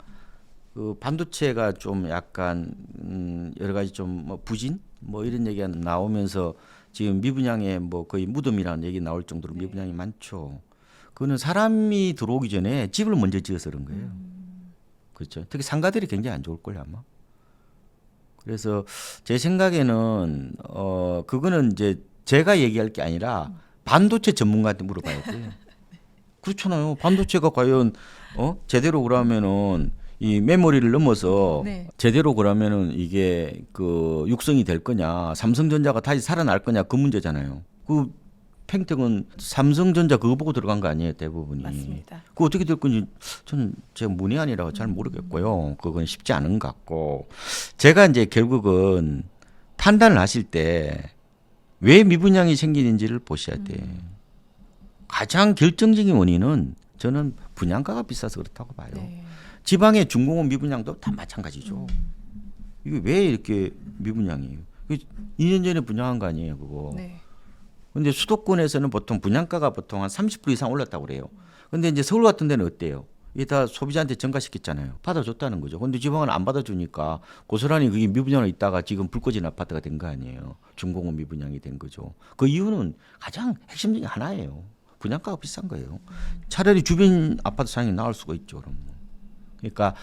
그 반도체가 좀 약간 여러 가지 좀 뭐 부진 뭐 이런 얘기가 나오면서 지금 미분양에 뭐 거의 무덤이라는 얘기 나올 정도로 미분양이 많죠. 그거는 사람이 들어오기 전에 집을 먼저 지어서 그런 거예요. 그렇죠. 특히 상가들이 굉장히 안 좋을 거예요 아마. 그래서 제 생각에는 그거는 이제 제가 얘기할 게 아니라 반도체 전문가한테 물어봐야 돼요. 그렇잖아요. 반도체가 과연 제대로 그러면은 이 메모리를 넘어서 네. 제대로 그러면은 이게 그 육성이 될 거냐, 삼성전자가 다시 살아날 거냐 그 문제잖아요. 그 팽택은 삼성전자 그거 보고 들어간 거 아니에요, 대부분이. 맞습니다. 그 어떻게 될 건지 저는 제가 문외한이라고 잘 모르겠고요. 그건 쉽지 않은 것 같고, 제가 이제 결국은 판단을 하실 때 왜 미분양이 생기는지를 보셔야 돼. 가장 결정적인 원인은 저는 분양가가 비싸서 그렇다고 봐요. 네. 지방의 중공업 미분양도 다 마찬가지죠. 이게 왜 이렇게 미분양이에요? 2년 전에 분양한 거 아니에요, 그거. 네. 근데 수도권에서는 보통 분양가가 보통 한 30% 이상 올랐다고 그래요. 근데 이제 서울 같은 데는 어때요? 이게 다 소비자한테 전가시켰잖아요. 받아줬다는 거죠. 근데 지방은 안 받아주니까 고스란히 그게 미분양을 있다가 지금 불 꺼진 아파트가 된 거 아니에요. 중공업 미분양이 된 거죠. 그 이유는 가장 핵심적인 하나예요. 분양가가 비싼 거예요. 차라리 주변 아파트 상황이 나을 수가 있죠. 그럼. 그러니까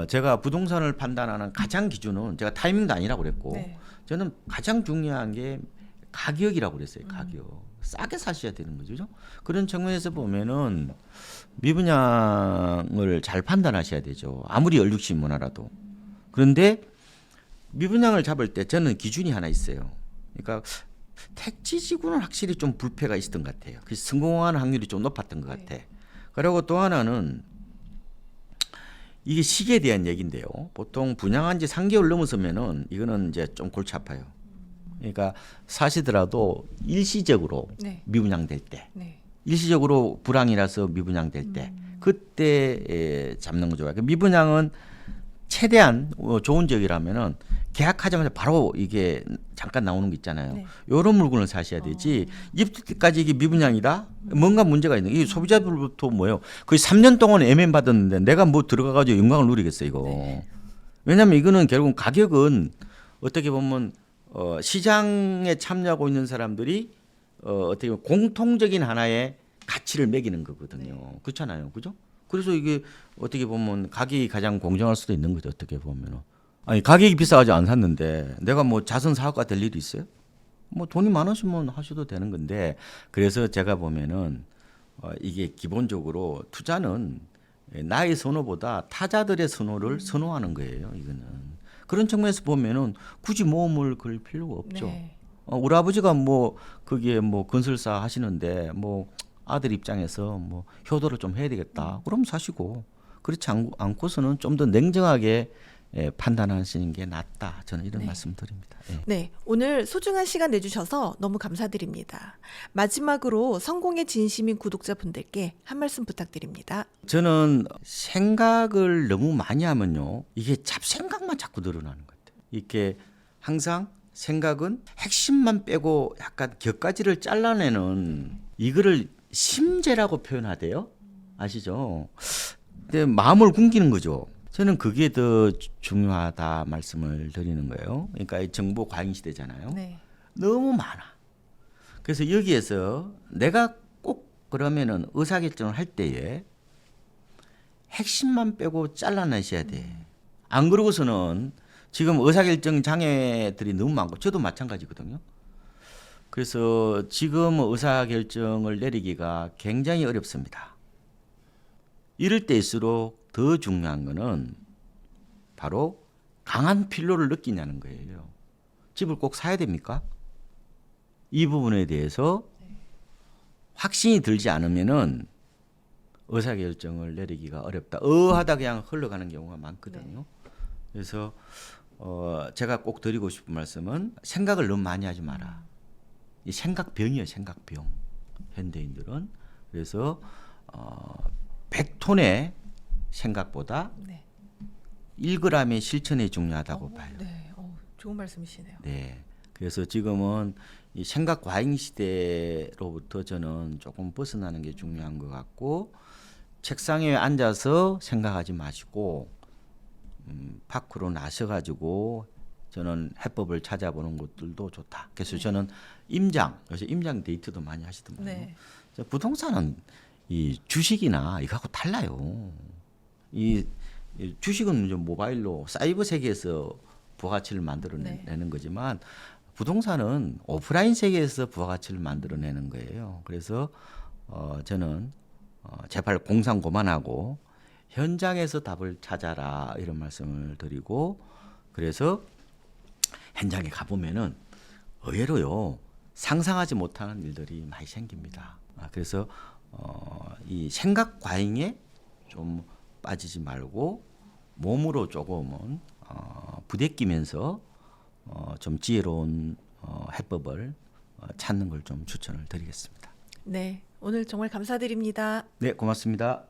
제가 부동산을 판단하는 가장 기준은 제가 타이밍도 아니라고 그랬고 네. 저는 가장 중요한 게 가격이라고 그랬어요. 가격. 싸게 사셔야 되는 거죠. 그런 측면에서 보면은 미분양을 잘 판단하셔야 되죠. 아무리 연륙식 문화라도. 그런데 미분양을 잡을 때 저는 기준이 하나 있어요. 그러니까 택지지구는 확실히 좀 불패가 있었던 것 같아요. 그래서 성공하는 확률이 좀 높았던 것 같아. 그리고 또 하나는 이게 시기에 대한 얘기인데요. 보통 분양한 지 3개월 넘어서면은 이거는 이제 좀 골치 아파요. 그러니까 사시더라도 일시적으로 네. 미분양될 때, 네. 일시적으로 불황이라서 미분양될 때, 그때 잡는 거 좋아요. 미분양은 최대한 좋은 지역이라면은 계약하자마자 바로 이게 잠깐 나오는 거 있잖아요. 네. 이런 물건을 사셔야 되지. 입주 때까지 이게 미분양이다? 뭔가 문제가 있는. 이 소비자들부터 뭐예요? 거의 3년 동안 애면 받았는데 내가 뭐 들어가가지고 영광을 누리겠어 이거. 네. 왜냐하면 이거는 결국 가격은 어떻게 보면 시장에 참여하고 있는 사람들이 어떻게 보면 공통적인 하나의 가치를 매기는 거거든요. 그렇잖아요, 그죠? 그래서 이게 어떻게 보면 가격이 가장 공정할 수도 있는 거죠. 어떻게 보면은. 아니 가격이 비싸가지고 안 샀는데 내가 뭐 자선 사업가 될 일이 있어요? 뭐 돈이 많으시면 하셔도 되는 건데 그래서 제가 보면은 이게 기본적으로 투자는 나의 선호보다 타자들의 선호를 선호하는 거예요. 이거는 그런 측면에서 보면은 굳이 모험을 걸 필요가 없죠. 네. 우리 아버지가 뭐 거기에 뭐 건설사 하시는데 뭐 아들 입장에서 뭐 효도를 좀 해야 되겠다. 그럼 사시고 그렇지 않고서는 좀 더 냉정하게 판단하시는 게 낫다. 저는 이런 말씀 드립니다. 예. 네, 오늘 소중한 시간 내주셔서 너무 감사드립니다. 마지막으로 성공의 진심인 구독자분들께 한 말씀 부탁드립니다. 저는 생각을 너무 많이 하면요. 이게 잡생각만 자꾸 늘어나는 것 같아요. 이렇게 항상 생각은 핵심만 빼고 약간 곁가지를 잘라내는 이거를 심재라고 표현하대요. 아시죠? 근데 마음을 굶기는 거죠. 저는 그게 더 중요하다 말씀을 드리는 거예요. 그러니까 이 정보 과잉 시대잖아요. 네. 너무 많아. 그래서 여기에서 내가 꼭 그러면은 의사결정을 할 때에 핵심만 빼고 잘라내셔야 돼. 안 그러고서는 지금 의사결정 장애들이 너무 많고 저도 마찬가지거든요. 그래서 지금 의사결정을 내리기가 굉장히 어렵습니다. 이럴 때일수록 더 중요한 거는 바로 강한 필요를 느끼냐는 거예요. 집을 꼭 사야 됩니까? 이 부분에 대해서 확신이 들지 않으면은 의사결정을 내리기가 어렵다. 하다 그냥 흘러가는 경우가 많거든요. 그래서 제가 꼭 드리고 싶은 말씀은 생각을 너무 많이 하지 마라. 이 생각병이에요, 생각병. 현대인들은. 그래서 100톤의 생각보다 네. 1g의 실천이 중요하다고 봐요. 네, 좋은 말씀이시네요. 네. 그래서 지금은 이 생각 과잉 시대로부터 저는 조금 벗어나는 게 중요한 것 같고 책상에 앉아서 생각하지 마시고 밖으로 나서가지고 저는 해법을 찾아보는 것들도 좋다. 그래서 저는 요새 임장 데이트도 많이 하시더만요. 네. 부동산은 이 주식이나 이거하고 달라요. 이 주식은 이제 모바일로 사이버 세계에서 부가가치를 만들어내는 거지만 부동산은 오프라인 세계에서 부가가치를 만들어내는 거예요. 그래서 저는 제발 공상고만하고 현장에서 답을 찾아라 이런 말씀을 드리고 그래서 현장에 가보면은 의외로요 상상하지 못하는 일들이 많이 생깁니다. 그래서 이 생각 과잉에 좀 빠지지 말고 몸으로 조금은 부대끼면서 좀 지혜로운 해법을 찾는 걸 좀 추천을 드리겠습니다. 네, 오늘 정말 감사드립니다. 네, 고맙습니다.